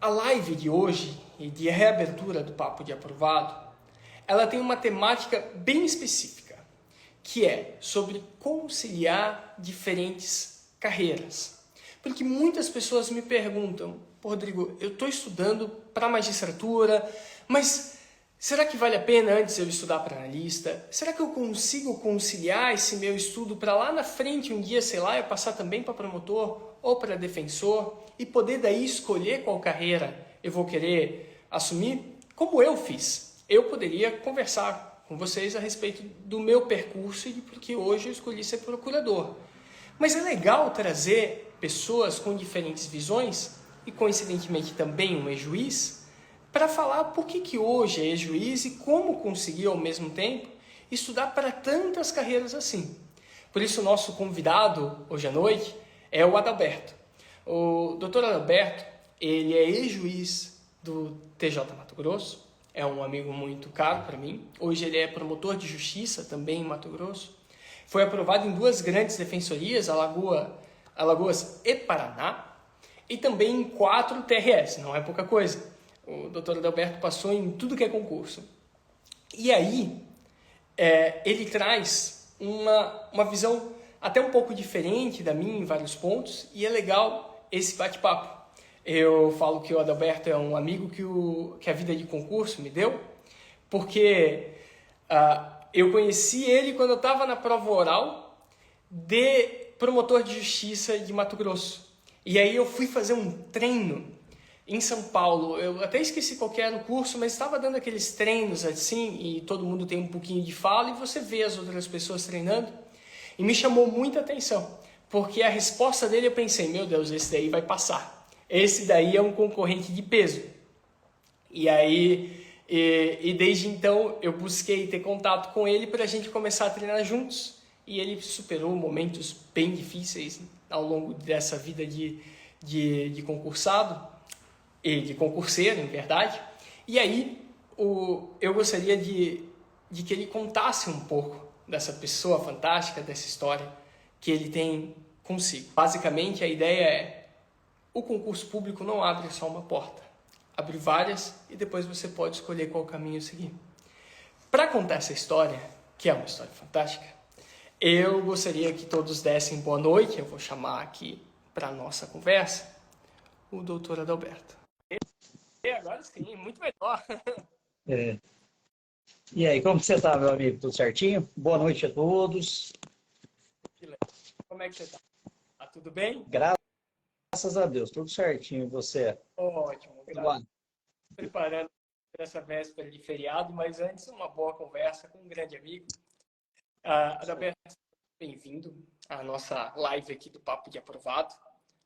A live de hoje e de reabertura do Papo de Aprovado, ela tem uma temática bem específica, que é sobre conciliar diferentes carreiras. Porque muitas pessoas me perguntam, pô, Rodrigo, eu estou estudando para magistratura, mas será que vale a pena antes eu estudar para analista? Será que eu consigo conciliar esse meu estudo para lá na frente, um dia, sei lá, eu passar também para promotor ou para defensor e poder daí escolher qual carreira eu vou querer assumir? Como eu fiz, eu poderia conversar com vocês a respeito do meu percurso e de porque hoje eu escolhi ser procurador. Mas é legal trazer pessoas com diferentes visões e, coincidentemente, também um ex-juiz para falar por que hoje é ex-juiz e como conseguir, ao mesmo tempo, estudar para tantas carreiras assim. Por isso, o nosso convidado, hoje à noite, é o Adalberto. O doutor Adalberto, ele é ex-juiz do TJ Mato Grosso, é um amigo muito caro para mim. Hoje ele é promotor de justiça também em Mato Grosso. Foi aprovado em 2 grandes defensorias, Alagoas e Paraná, e também em 4 TRS, não é pouca coisa. O doutor Adalberto passou em tudo que é concurso. E aí, ele traz uma visão até um pouco diferente da minha em vários pontos, e é legal esse bate-papo. Eu falo que o Adalberto é um amigo que a vida de concurso me deu, porque eu conheci ele quando eu estava na prova oral de promotor de justiça de Mato Grosso. E aí eu fui fazer um treino em São Paulo. Eu até esqueci qual que era o curso, mas estava dando aqueles treinos assim, e todo mundo tem um pouquinho de fala, e você vê as outras pessoas treinando. E me chamou muita atenção, porque a resposta dele eu pensei, meu Deus, esse daí vai passar. Esse daí é um concorrente de peso. E aí, desde então, eu busquei ter contato com ele para a gente começar a treinar juntos. E ele superou momentos bem difíceis ao longo dessa vida de concursado, e de concurseiro, em verdade. E aí, eu gostaria de que ele contasse um pouco dessa pessoa fantástica, dessa história que ele tem consigo. Basicamente, a ideia é: o concurso público não abre só uma porta, abre várias e depois você pode escolher qual caminho seguir. Para contar essa história, que é uma história fantástica, eu gostaria que todos dessem boa noite. Eu vou chamar aqui para a nossa conversa o doutor Adalberto. E agora sim, muito melhor. É. E aí, como você está, meu amigo? Tudo certinho? Boa noite a todos. Como é que você está? Tá tudo bem? Graças a Deus, tudo certinho. E você? Ótimo, Tudo graças. bom? Preparando para essa véspera de feriado, mas antes uma boa conversa com um grande amigo. Adalberto, bem-vindo à nossa live aqui do Papo de Aprovado.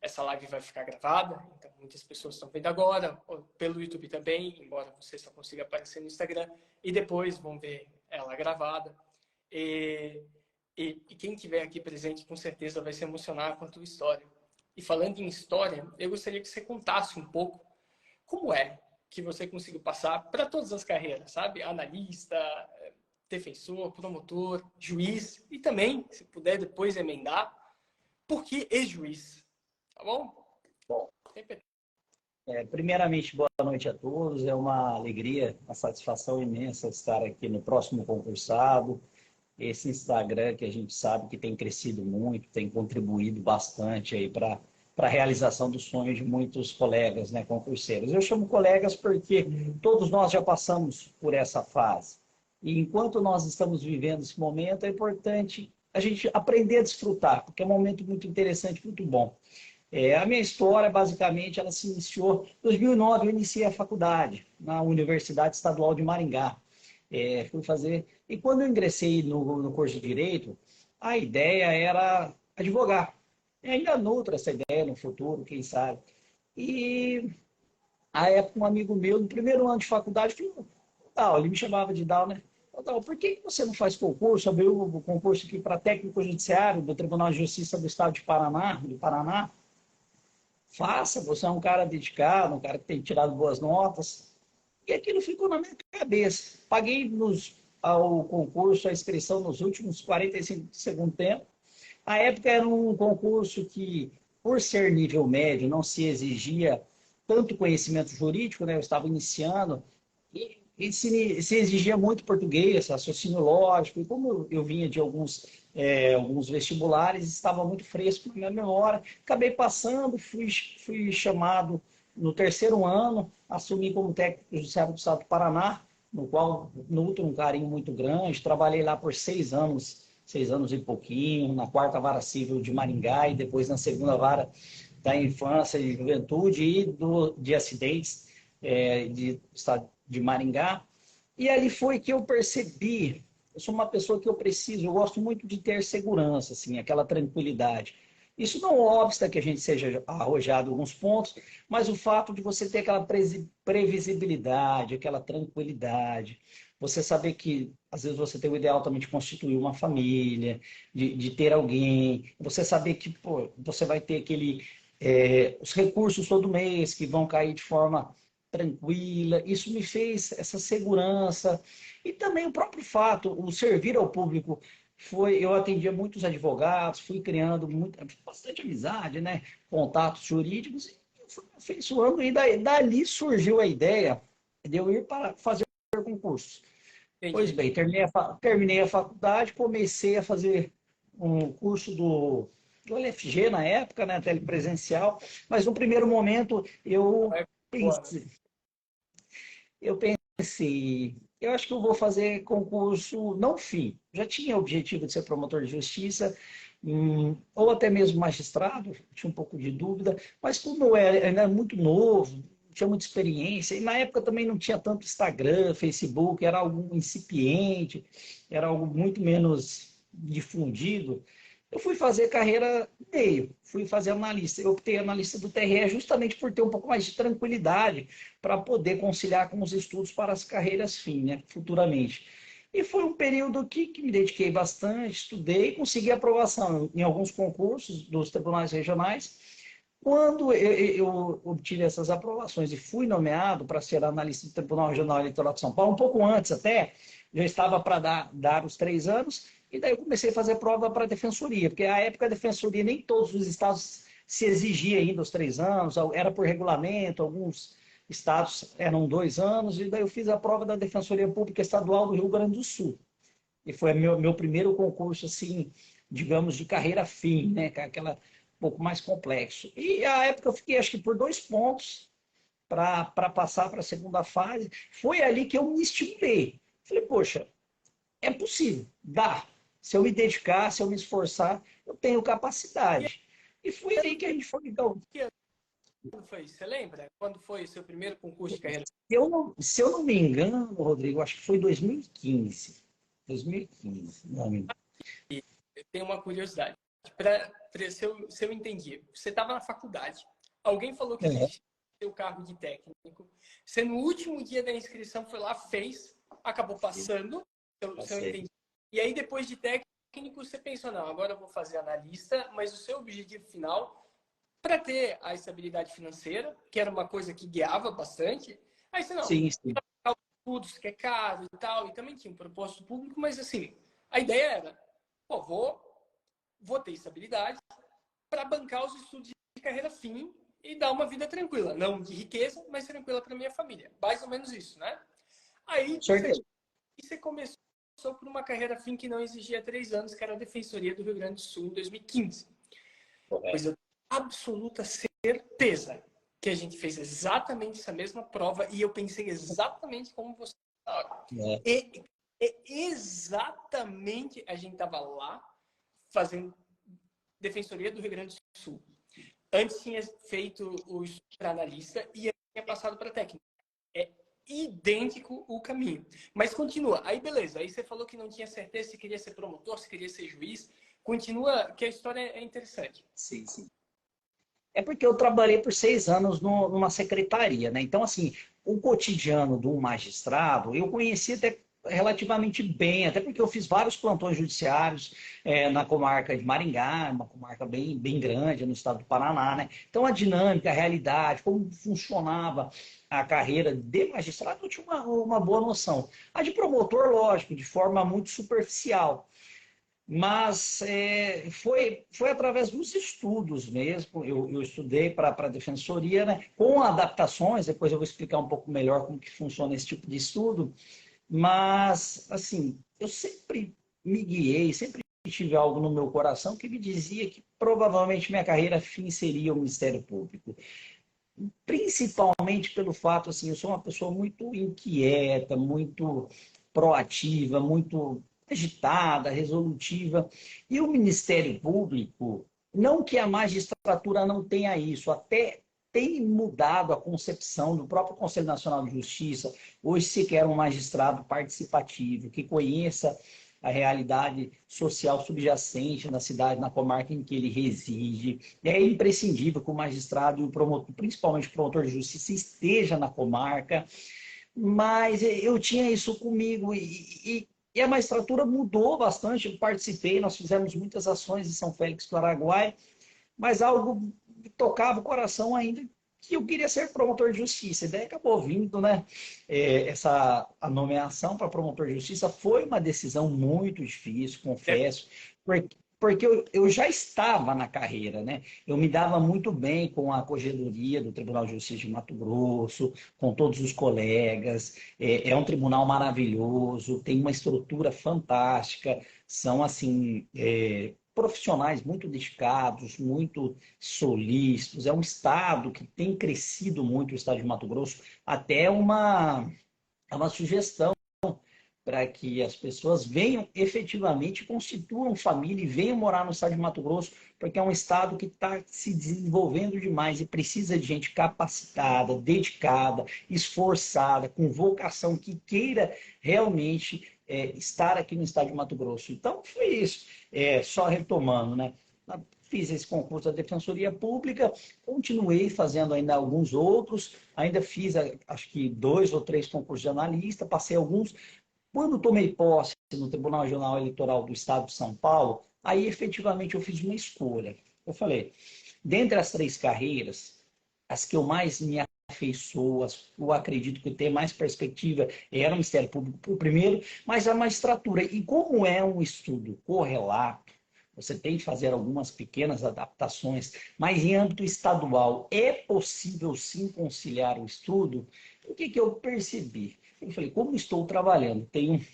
Essa live vai ficar gravada, então muitas pessoas estão vendo agora, pelo YouTube também, embora você só consiga aparecer no Instagram, e depois vão ver ela gravada. E quem estiver aqui presente, com certeza vai se emocionar com a tua história. E falando em história, eu gostaria que você contasse um pouco como é que você conseguiu passar para todas as carreiras, sabe? Analista, defensor, promotor, juiz, e também, se puder depois emendar, por que ex-juiz? Tá bom? Bom, primeiramente, boa noite a todos. É uma alegria, uma satisfação imensa estar aqui no próximo concursado. Esse Instagram que a gente sabe que tem crescido muito, tem contribuído bastante aí para a realização dos sonhos de muitos colegas, né, concurseiros. Eu chamo colegas porque todos nós já passamos por essa fase. E enquanto nós estamos vivendo esse momento, é importante a gente aprender a desfrutar, porque é um momento muito interessante, muito bom. A minha história, basicamente, ela se iniciou em 2009. Eu iniciei a faculdade na Universidade Estadual de Maringá. Fui fazer... E quando eu ingressei no curso de Direito, a ideia era advogar. E ainda nutre essa ideia no futuro, quem sabe. E, à época, um amigo meu, no primeiro ano de faculdade, falou, Dal, ele me chamava de Dal, né? Dal, por que você não faz concurso? Abriu o concurso aqui para técnico judiciário do Tribunal de Justiça do Estado de Paraná. Faça, você é um cara dedicado, um cara que tem tirado boas notas. E aquilo ficou na minha cabeça. Paguei ao concurso a inscrição nos últimos 45 do segundo tempo. A época era um concurso que, por ser nível médio, não se exigia tanto conhecimento jurídico, né? Eu estava iniciando, e se exigia muito português, raciocínio lógico, e como eu vinha de alguns vestibulares, estava muito fresco na minha memória, acabei passando, fui chamado no terceiro ano, assumi como técnico judiciário do Estado do Paraná, no qual nutro um carinho muito grande, trabalhei lá por 6 anos e pouquinho, na quarta vara civil de Maringá e depois na segunda vara da infância e juventude e de acidentes do estado de Maringá. E ali foi que eu percebi, eu sou uma pessoa que eu gosto muito de ter segurança, assim, aquela tranquilidade. Isso não obsta que a gente seja arrojado em alguns pontos, mas o fato de você ter aquela previsibilidade, aquela tranquilidade, você saber que às vezes você tem o ideal também de constituir uma família, de ter alguém, você saber que pô, você vai ter os recursos todo mês que vão cair de forma tranquila, isso me fez essa segurança. E também o próprio fato, o servir ao público, eu atendia muitos advogados, fui criando bastante amizade, né? Contatos jurídicos, e fui me afeiçoando, e dali surgiu a ideia de eu ir para fazer concursos. Pois Entendi. bem, terminei a faculdade, comecei a fazer um curso do LFG na época, né, telepresencial, mas no primeiro momento É boa, né? pensei, eu pensei, eu acho que eu vou fazer concurso, não fim, já tinha o objetivo de ser promotor de justiça, ou até mesmo magistrado, tinha um pouco de dúvida, mas como eu ainda era muito novo, não tinha muita experiência, e na época também não tinha tanto Instagram, Facebook, era algo incipiente, era algo muito menos difundido, eu fui fazer carreira meio, fui fazer analista. Eu optei analista do TRE justamente por ter um pouco mais de tranquilidade para poder conciliar com os estudos para as carreiras fim, né, futuramente. E foi um período que me dediquei bastante, estudei, consegui aprovação em alguns concursos dos tribunais regionais. Quando eu obtive essas aprovações e fui nomeado para ser analista do Tribunal Regional Eleitoral de São Paulo, um pouco antes até, já estava para dar os 3 anos, e daí eu comecei a fazer prova para a defensoria, porque à época a defensoria nem todos os estados se exigia ainda os 3 anos, era por regulamento, alguns estados eram 2 anos, e daí eu fiz a prova da Defensoria Pública Estadual do Rio Grande do Sul. E foi meu primeiro concurso, assim, digamos, de carreira fim, né? Aquela um pouco mais complexo. E à época eu fiquei, acho que por 2 pontos para passar para a segunda fase. Foi ali que eu me estimulei. Falei, poxa, é possível, dá. Se eu me dedicar, se eu me esforçar, eu tenho E capacidade. E foi aí que a gente foi, então, que ano foi? Você lembra? Quando foi o seu primeiro concurso de carreira? se eu não me engano, Rodrigo, acho que foi 2015. 2015, não me. Eu tenho uma curiosidade. Se eu entendi, você estava na faculdade, alguém falou que É, existia o cargo de técnico, você no último dia da inscrição foi lá, fez, acabou passando, se eu passei. entendi. E aí depois de técnico você pensou, não, agora eu vou fazer analista, mas o seu objetivo final, para ter a estabilidade financeira, que era uma coisa que guiava bastante, aí você não, Sim, sim. estudos que é caro e tal, e também tinha um propósito público, mas assim, a ideia era, pô, vou ter estabilidade para bancar os estudos de carreira fim e dar uma vida tranquila. Não de riqueza, mas tranquila para minha família. Mais ou menos isso, né? Com Aí certeza. você começou por uma carreira fim que não exigia 3 anos, que era a Defensoria do Rio Grande do Sul, em 2015. Pois Correto. eu tenho absoluta certeza que a gente fez exatamente essa mesma prova e eu pensei exatamente como você. É. E, exatamente a gente estava lá fazendo Defensoria do Rio Grande do Sul. Antes tinha feito o estudo para analista e tinha passado para técnico. É idêntico o caminho. Mas continua. Aí beleza. Aí você falou que não tinha certeza se queria ser promotor, se queria ser juiz. Continua, que a história é interessante. Sim, sim. É porque eu trabalhei por 6 anos numa secretaria, né? Então, assim, o cotidiano de um magistrado, eu conhecia até relativamente bem, até porque eu fiz vários plantões judiciários na comarca de Maringá, uma comarca bem, bem grande no estado do Paraná, né? Então, a dinâmica, a realidade, como funcionava a carreira de magistrado, eu tinha uma boa noção. A de promotor, lógico, de forma muito superficial. Mas foi através dos estudos mesmo. Eu estudei para a defensoria, né, com adaptações, depois eu vou explicar um pouco melhor como que funciona esse tipo de estudo. Mas, assim, eu sempre me guiei, sempre tive algo no meu coração que me dizia que provavelmente minha carreira fim seria o Ministério Público. Principalmente pelo fato, assim, eu sou uma pessoa muito inquieta, muito proativa, muito agitada, resolutiva. E o Ministério Público, não que a magistratura não tenha isso, até tem mudado a concepção do próprio Conselho Nacional de Justiça. Hoje se quer um magistrado participativo, que conheça a realidade social subjacente na cidade, na comarca em que ele reside. É imprescindível que o magistrado e o promotor, principalmente o promotor de justiça, esteja na comarca, mas eu tinha isso comigo e a magistratura mudou bastante. Eu participei, nós fizemos muitas ações em São Félix do Araguaia, mas algo me tocava o coração ainda, que eu queria ser promotor de justiça. E daí acabou vindo, né? A nomeação para promotor de justiça foi uma decisão muito difícil, confesso, porque eu já estava na carreira, né? Eu me dava muito bem com a corregedoria do Tribunal de Justiça de Mato Grosso, com todos os colegas. É um tribunal maravilhoso, tem uma estrutura fantástica, são assim profissionais muito dedicados, muito solícitos. É um estado que tem crescido muito, o estado de Mato Grosso, até uma sugestão para que as pessoas venham efetivamente, constituam família e venham morar no estado de Mato Grosso, porque é um estado que está se desenvolvendo demais e precisa de gente capacitada, dedicada, esforçada, com vocação, que queira realmente estar aqui no estado de Mato Grosso. Então, foi isso. Só retomando, né? Fiz esse concurso da Defensoria Pública, continuei fazendo ainda alguns outros, ainda fiz, acho que 2 ou 3 concursos de analista, passei alguns. Quando tomei posse no Tribunal Regional Eleitoral do Estado de São Paulo, aí efetivamente eu fiz uma escolha. Eu falei, dentre as 3 carreiras, as que eu mais me afeiçoo, eu acredito que tem mais perspectiva, era o Ministério Público por primeiro, mas a magistratura. E como é um estudo correlato, você tem que fazer algumas pequenas adaptações, mas em âmbito estadual é possível sim conciliar o estudo. O que eu percebi? Eu falei, como estou trabalhando, tenho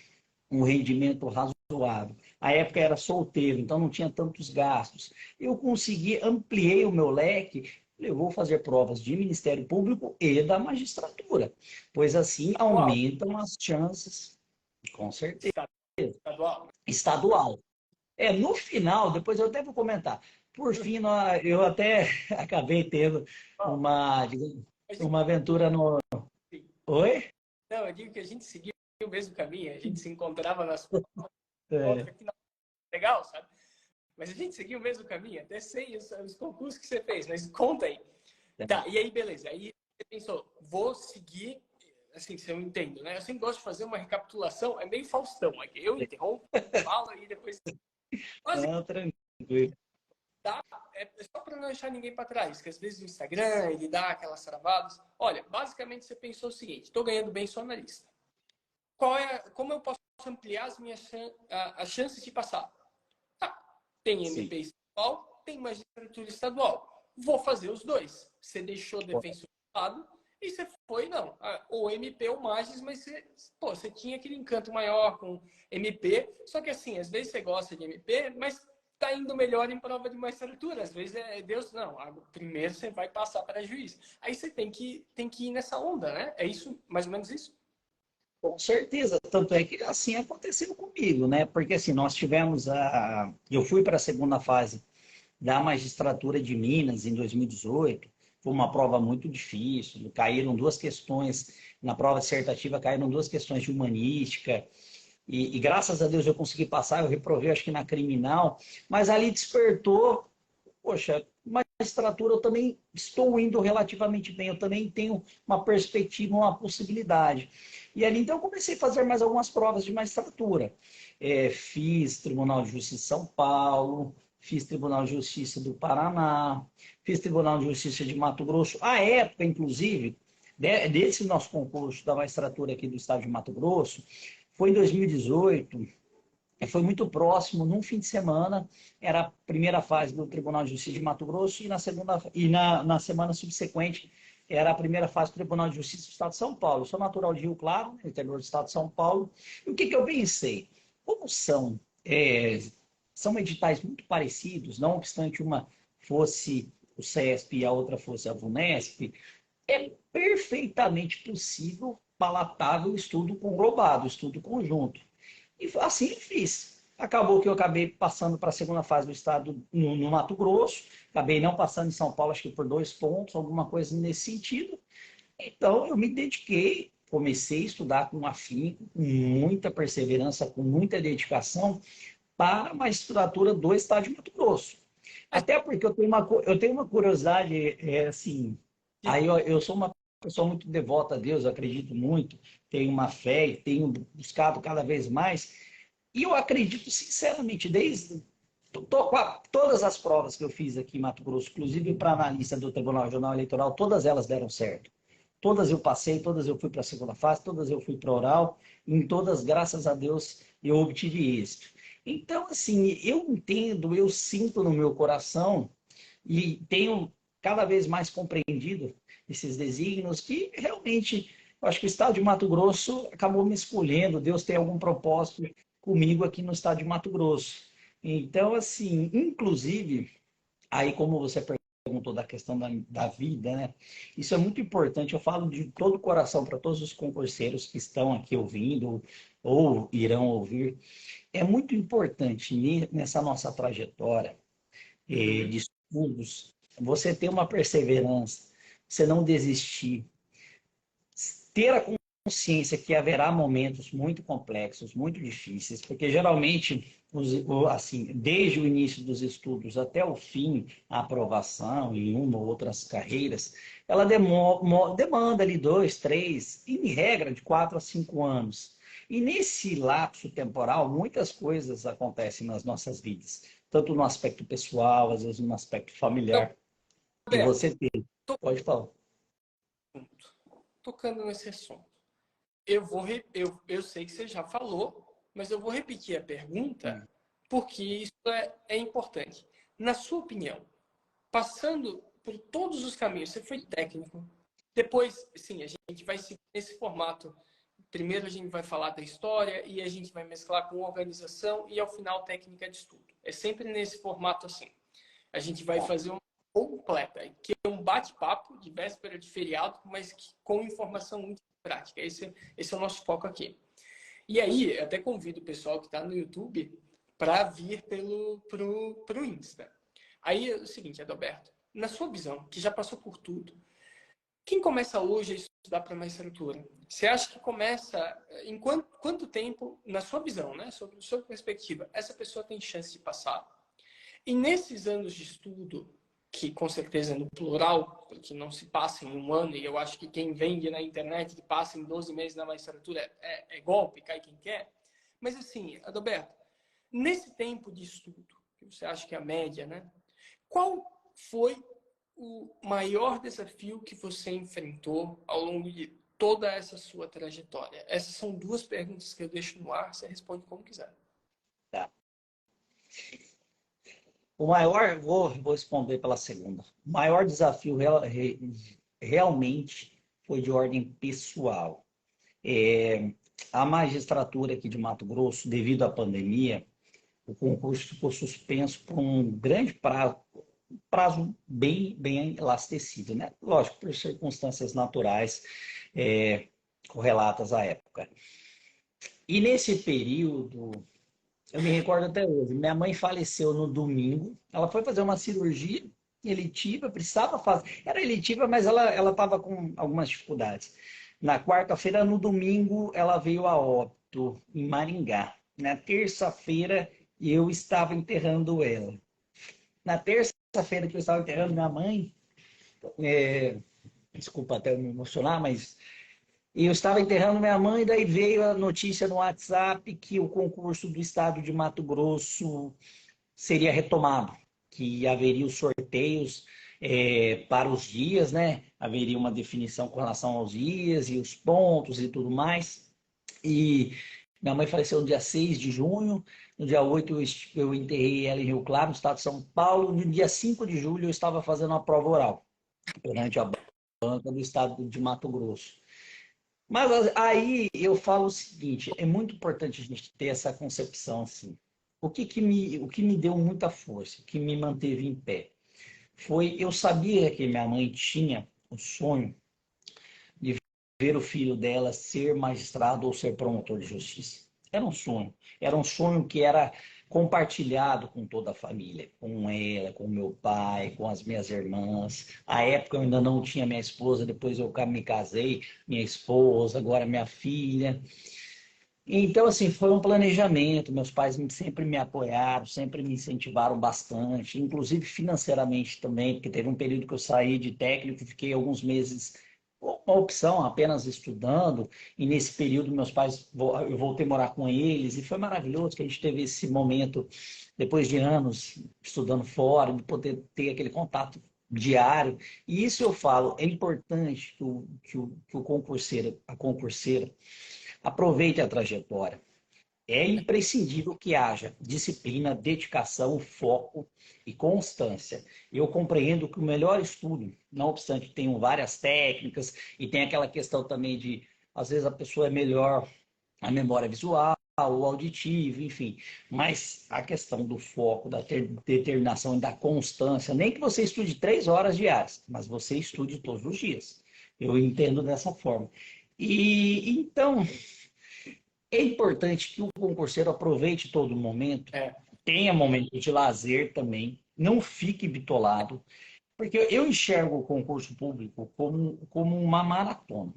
um rendimento razoável. A época era solteiro, então não tinha tantos gastos. Eu consegui, ampliei o meu leque, eu vou fazer provas de Ministério Público e da magistratura, pois assim Estadual. aumentam as chances, com certeza, Estadual. estadual. No final, depois eu até vou comentar, por fim, eu até acabei tendo uma, digamos, uma aventura no... Oi? Não, eu digo que a gente seguiu o mesmo caminho, a gente se encontrava nas É. outras que não legal, sabe? Mas a gente seguiu o mesmo caminho, até sei os concursos que você fez, mas conta aí. Tá, e aí beleza, aí você pensou, vou seguir, assim, se eu entendo, né? Eu sempre gosto de fazer uma recapitulação, é meio Faustão aqui, eu interrompo, falo e depois... Mas Não, tranquilo. tá, é só para não deixar ninguém para trás, que às vezes o Instagram, ele dá aquelas travadas. Olha, basicamente você pensou o seguinte, estou ganhando bem, sou analista. Como eu posso ampliar as chances de passar? Tá, tem Sim. MP estadual, tem magistratura estadual. Vou fazer os dois. Você deixou defensor de lado e você foi, não, ou MP ou Magis, mas você tinha aquele encanto maior com MP. Só que assim, às vezes você gosta de MP, mas tá indo melhor em prova de magistratura. Às vezes Deus, não, primeiro você vai passar para juiz. Aí você tem que ir nessa onda, né? É isso, mais ou menos isso? Com certeza, tanto é que assim aconteceu comigo, né? Porque assim, nós tivemos eu fui para a segunda fase da magistratura de Minas em 2018, foi uma prova muito difícil, caíram 2 questões, na prova dissertativa caíram 2 questões de humanística, e graças a Deus eu consegui passar, eu reprovei acho que na criminal, mas ali despertou, poxa, magistratura eu também estou indo relativamente bem, eu também tenho uma perspectiva, uma possibilidade. E ali então eu comecei a fazer mais algumas provas de magistratura. Fiz Tribunal de Justiça de São Paulo, fiz Tribunal de Justiça do Paraná, fiz Tribunal de Justiça de Mato Grosso. À época, inclusive, desse nosso concurso da magistratura aqui do estado de Mato Grosso, foi em 2018, foi muito próximo, num fim de semana, era a primeira fase do Tribunal de Justiça de Mato Grosso e na semana subsequente era a primeira fase do Tribunal de Justiça do Estado de São Paulo. Eu sou natural de Rio Claro, no interior do Estado de São Paulo. E o que eu pensei? Como são editais muito parecidos, não obstante uma fosse o CESP e a outra fosse a VUNESP, é perfeitamente possível, palatável, o estudo conglobado, o estudo conjunto. E assim eu fiz. Acabou que eu acabei passando para a segunda fase do estado no Mato Grosso, acabei não passando em São Paulo, acho que por 2 pontos, alguma coisa nesse sentido. Então eu me dediquei, comecei a estudar com afinco, com muita perseverança, com muita dedicação, para a magistratura do estado de Mato Grosso. Até porque eu tenho uma curiosidade, assim, aí eu sou uma pessoa muito devota a Deus, eu acredito muito, tenho uma fé e tenho buscado cada vez mais, e eu acredito sinceramente, todas as provas que eu fiz aqui em Mato Grosso, inclusive para analista do Tribunal Regional Eleitoral, todas elas deram certo. Todas eu passei, todas eu fui para a segunda fase, todas eu fui para oral, em todas, graças a Deus, eu obtive êxito. Então, assim, eu entendo, eu sinto no meu coração e tenho cada vez mais compreendido esses desígnios que realmente, eu acho que o estado de Mato Grosso acabou me escolhendo, Deus tem algum propósito comigo aqui no estado de Mato Grosso. Então, assim, inclusive, aí como você perguntou da questão da vida, né? Isso é muito importante, eu falo de todo o coração para todos os concurseiros que estão aqui ouvindo ou irão ouvir. É muito importante nessa nossa trajetória Uhum. de estudos, você ter uma perseverança, você não desistir, ter a consciência que haverá momentos muito complexos, muito difíceis, porque geralmente, assim, desde o início dos estudos até o fim, a aprovação em uma ou outras carreiras, ela demanda ali 2, 3, em regra, de 4 a 5 anos. E nesse lapso temporal, muitas coisas acontecem nas nossas vidas, tanto no aspecto pessoal, às vezes no aspecto Então, familiar, e Roberto, você tem. Pode falar. tocando nesse assunto. Eu sei que você já falou, mas eu vou repetir a pergunta porque isso é importante. Na sua opinião, passando por todos os caminhos, você foi técnico, depois, sim, a gente vai seguir nesse formato. Primeiro a gente vai falar da história e a gente vai mesclar com organização e ao final técnica de estudo. É sempre nesse formato assim. A gente vai fazer uma completa, que é um bate-papo de véspera de feriado, mas com informação muito prática. Esse é o nosso foco aqui. E aí, eu até convido o pessoal que está no YouTube para vir pro Insta. Aí é o seguinte, Adalberto, na sua visão, que já passou por tudo, quem começa hoje a estudar para magistratura? Você acha que começa em quanto tempo, na sua visão, né, sobre sua perspectiva, essa pessoa tem chance de passar? E nesses anos de estudo, que com certeza é no plural, porque não se passa em um ano, e eu acho que quem vende na internet que passa em 12 meses na magistratura é golpe, cai quem quer. Mas assim, Adalberto, nesse tempo de estudo, que você acha que é a média, né? Qual foi o maior desafio que você enfrentou ao longo de toda essa sua trajetória? Essas são duas perguntas que eu deixo no ar, você responde como quiser. Tá. O maior, vou responder pela segunda. O maior desafio realmente foi de ordem pessoal. A magistratura aqui de Mato Grosso, devido à pandemia, o concurso ficou suspenso por um grande prazo bem elastecido, né? Lógico, por circunstâncias naturais correlatas à época. E nesse período, eu me recordo até hoje. Minha mãe faleceu no domingo. Ela foi fazer uma cirurgia eletiva, precisava fazer. Era eletiva, mas ela estava com algumas dificuldades. Na quarta-feira, no domingo, ela veio a óbito, em Maringá. Na terça-feira, eu estava enterrando ela. Na terça-feira que eu estava enterrando minha mãe, desculpa até me emocionar, mas eu estava enterrando minha mãe, daí veio a notícia no WhatsApp que o concurso do estado de Mato Grosso seria retomado, que haveria os sorteios para os dias, né? Haveria uma definição com relação aos dias e os pontos e tudo mais. E Minha mãe faleceu no dia 6 de junho, no dia 8 eu enterrei ela em Rio Claro, no estado de São Paulo. No dia 5 de julho eu estava fazendo uma prova oral perante a banca do estado de Mato Grosso. Mas aí eu falo o seguinte, é muito importante a gente ter essa concepção assim. O que me deu muita força, o que me manteve em pé, foi eu sabia que minha mãe tinha o sonho de ver o filho dela ser magistrado ou ser promotor de justiça. Era um sonho. Era um sonho que era compartilhado com toda a família, com ela, com meu pai, com as minhas irmãs. À época eu ainda não tinha minha esposa, depois eu me casei, minha esposa, agora minha filha. Então, assim, foi um planejamento. Meus pais sempre me apoiaram, sempre me incentivaram bastante, inclusive financeiramente também, porque teve um período que eu saí de técnico, fiquei alguns meses com uma opção, apenas estudando, e nesse período meus pais, eu voltei a morar com eles, e foi maravilhoso que a gente teve esse momento, depois de anos estudando fora, de poder ter aquele contato diário. E isso eu falo, é importante que o concurseiro, a concurseira, aproveite a trajetória. É imprescindível que haja disciplina, dedicação, foco e constância. Eu compreendo que o melhor estudo, não obstante tenham várias técnicas e tem aquela questão também de, às vezes a pessoa é melhor a memória visual, o auditivo, enfim. Mas a questão do foco, da determinação e da constância, nem que você estude 3 horas diárias, mas você estude todos os dias. Eu entendo dessa forma. E então, é importante que o concurseiro aproveite todo momento, É, tenha momento de lazer também, não fique bitolado, porque eu enxergo o concurso público como uma maratona.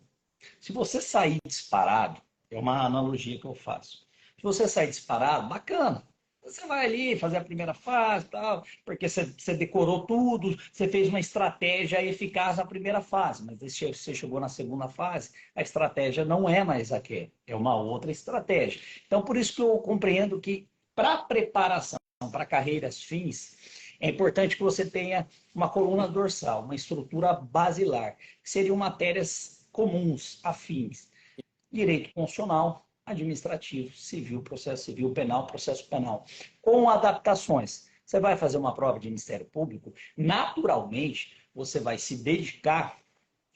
Se você sair disparado, é uma analogia que eu faço. Se você sair disparado, bacana. Você vai ali fazer a primeira fase, tal, porque você decorou tudo, você fez uma estratégia eficaz na primeira fase, mas você chegou na segunda fase, a estratégia não é mais aquela, é uma outra estratégia. Então, por isso que eu compreendo que para preparação para carreiras fins, é importante que você tenha uma coluna dorsal, uma estrutura basilar, que seriam matérias comuns, afins. Direito constitucional, administrativo, civil, processo civil, penal, processo penal, com adaptações. Você vai fazer uma prova de Ministério Público, naturalmente, você vai se dedicar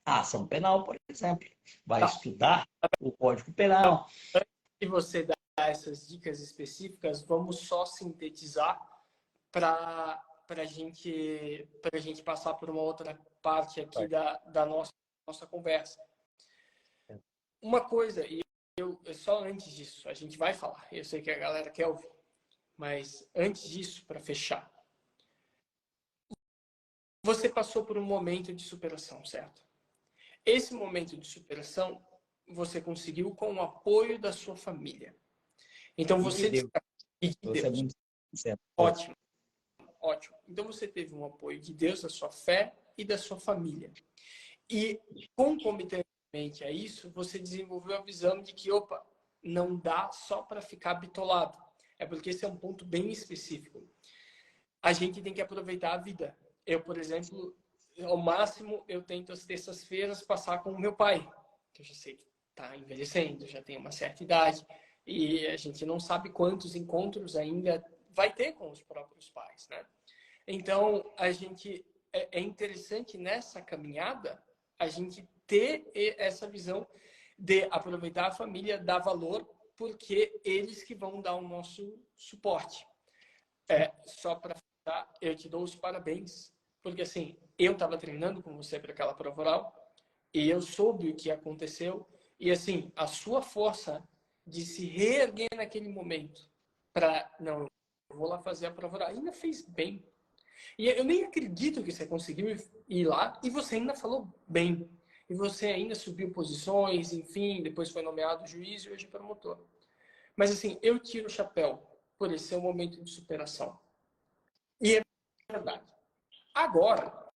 à ação penal, por exemplo, vai tá. estudar o Código Penal. E você dá essas dicas específicas, vamos só sintetizar para a gente passar por uma outra parte aqui da nossa conversa. Uma coisa, e só antes disso, a gente vai falar, eu sei que a galera quer ouvir, mas antes disso, para fechar, você passou por um momento de superação, certo? Esse momento de superação você conseguiu com o apoio da sua família. Então E de você Deus, e de você é Deus. muito sincero. Ótimo, ótimo. Então você teve um apoio de Deus, da sua fé e da sua família. E concomitantemente a isso, você desenvolveu a visão de que, opa, não dá só para ficar bitolado. É porque esse é um ponto bem específico. A gente tem que aproveitar a vida. Eu, por exemplo, ao máximo, eu tento as terças-feiras passar com o meu pai, que eu já sei que está envelhecendo, já tem uma certa idade, e a gente não sabe quantos encontros ainda vai ter com os próprios pais, né? Então, é interessante nessa caminhada a gente ter essa visão de aproveitar a família, dar valor, porque eles que vão dar o nosso suporte. Só para falar, eu te dou os parabéns, porque assim, eu estava treinando com você para aquela prova oral e eu soube o que aconteceu e assim, a sua força de se reerguer naquele momento para, não, eu vou lá fazer a prova oral, ainda fez bem. E eu nem acredito que você conseguiu ir lá e você ainda falou bem. E você ainda subiu posições, enfim, depois foi nomeado juiz e hoje promotor. Mas assim, eu tiro o chapéu por esse seu momento de superação. E é verdade. Agora,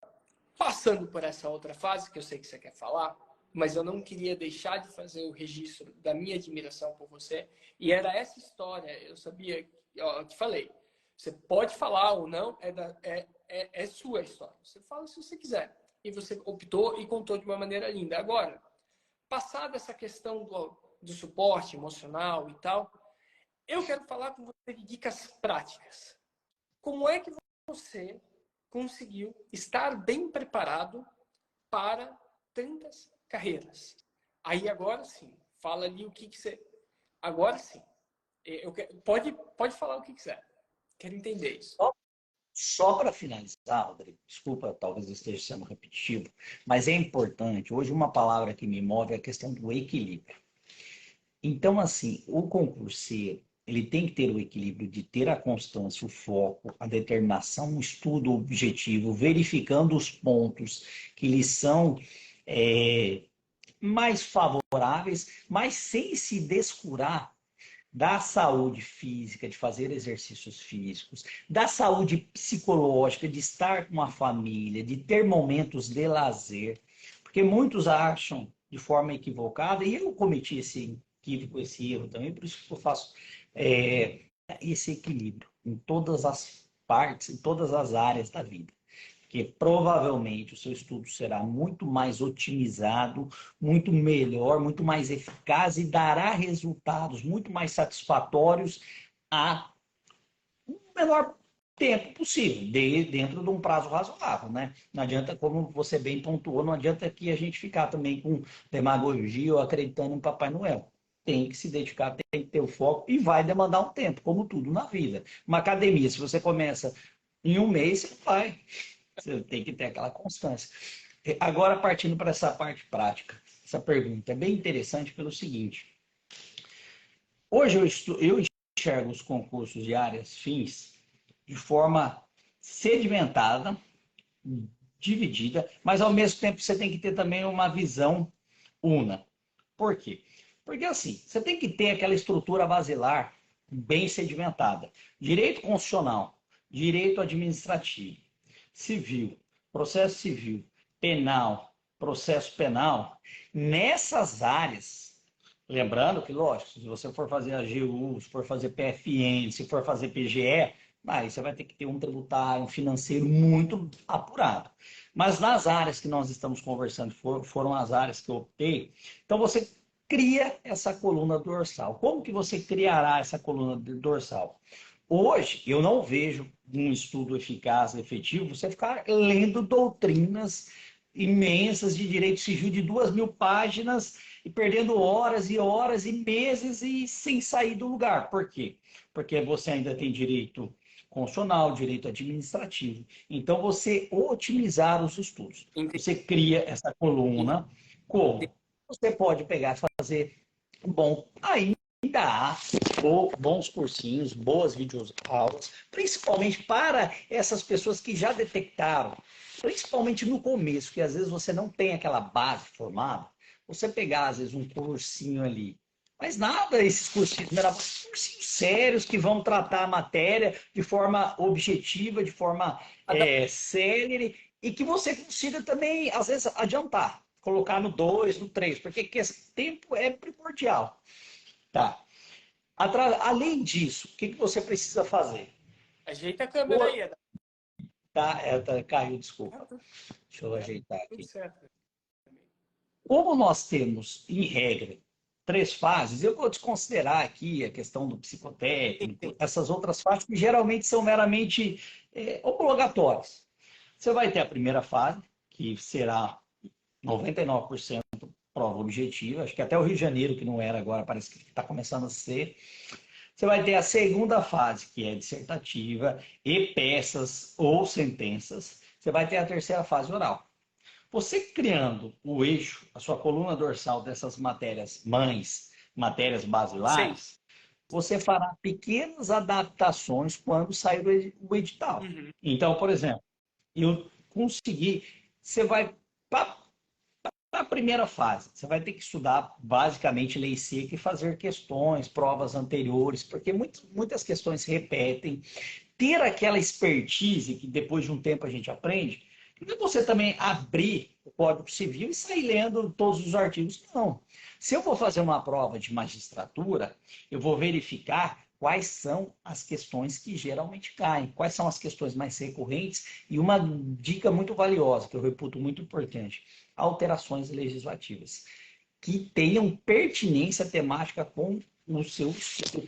passando por essa outra fase, que eu sei que você quer falar, mas eu não queria deixar de fazer o registro da minha admiração por você. E era essa história, eu sabia, eu te falei, você pode falar ou não, é sua história. Você fala se você quiser. E você optou e contou de uma maneira linda. Agora, passada essa questão do suporte emocional e tal, eu quero falar com você de dicas práticas. Como é que você conseguiu estar bem preparado para tantas carreiras? Aí agora sim, fala ali o que você... Agora sim, pode falar o que quiser. Quero entender isso. Só para finalizar, Rodrigo, desculpa, talvez eu esteja sendo repetitivo, mas é importante. Hoje, uma palavra que me move é a questão do equilíbrio. Então, assim, o concurseiro, ele tem que ter o equilíbrio de ter a constância, o foco, a determinação, o estudo objetivo, verificando os pontos que lhe são mais favoráveis, mas sem se descurar da saúde física, de fazer exercícios físicos, da saúde psicológica, de estar com a família, de ter momentos de lazer. Porque muitos acham de forma equivocada, e eu cometi esse equívoco, esse erro também, por isso que eu faço esse equilíbrio em todas as partes, em todas as áreas da vida. Porque provavelmente o seu estudo será muito mais otimizado, muito melhor, muito mais eficaz e dará resultados muito mais satisfatórios a um menor tempo possível, dentro de um prazo razoável, né? Não adianta, como você bem pontuou, não adianta que a gente ficar também com demagogia ou acreditando em Papai Noel. Tem que se dedicar, tem que ter o foco e vai demandar um tempo, como tudo na vida. Uma academia, se você começa em um mês, você não vai. Você tem que ter aquela constância. Agora, partindo para essa parte prática, essa pergunta é bem interessante pelo seguinte. Hoje eu enxergo os concursos de áreas fins de forma sedimentada, dividida, mas ao mesmo tempo você tem que ter também uma visão una. Por quê? Porque assim, você tem que ter aquela estrutura basilar bem sedimentada. Direito constitucional, direito administrativo, civil, processo civil, penal, processo penal, nessas áreas, lembrando que, lógico, se você for fazer a AGU, se for fazer PFN, se for fazer PGE, aí você vai ter que ter um tributário, um financeiro muito apurado. Mas nas áreas que nós estamos conversando, foram as áreas que eu optei, então você cria essa coluna dorsal. Como que você criará essa coluna dorsal? Hoje, eu não vejo um estudo eficaz, efetivo, você ficar lendo doutrinas imensas de direito civil de 2.000 páginas e perdendo horas e horas e meses e sem sair do lugar. Por quê? Porque você ainda tem direito constitucional, direito administrativo. Então, você otimizar os estudos. Você cria essa coluna como? Você pode pegar e fazer bom. Ainda há bons cursinhos, boas videoaulas, principalmente para essas pessoas que já detectaram, principalmente no começo, que às vezes você não tem aquela base formada, você pegar às vezes um cursinho ali, mas nada esses cursinhos, cursinhos sérios que vão tratar a matéria de forma objetiva, de forma célere, e que você consiga também, às vezes, adiantar, colocar no 2, no 3, porque esse tempo é primordial. Tá. Além disso, o que você precisa fazer? Ajeita a câmera aí, Adam. Tá, caiu, desculpa. Deixa eu ajeitar Tudo aqui. certo. Como nós temos, em regra, 3 fases, eu vou desconsiderar aqui a questão do psicotécnico, essas outras fases que geralmente são meramente homologatórias. Você vai ter a primeira fase, que será 99% prova objetiva, acho que até o Rio de Janeiro, que não era agora, parece que está começando a ser. Você vai ter a segunda fase, que é dissertativa, e peças ou sentenças. Você vai ter a terceira fase oral. Você criando o eixo, a sua coluna dorsal dessas matérias mães, matérias basilares, você fará pequenas adaptações quando sair o edital. Uhum. Então, por exemplo, eu consegui, você vai na primeira fase, você vai ter que estudar basicamente lei seca e fazer questões, provas anteriores, porque muitas questões se repetem. Ter aquela expertise que depois de um tempo a gente aprende, e você também abrir o Código Civil e sair lendo todos os artigos. Não. Se eu vou fazer uma prova de magistratura, eu vou verificar quais são as questões que geralmente caem, quais são as questões mais recorrentes, e uma dica muito valiosa, que eu reputo muito importante, alterações legislativas. que tenham pertinência temática com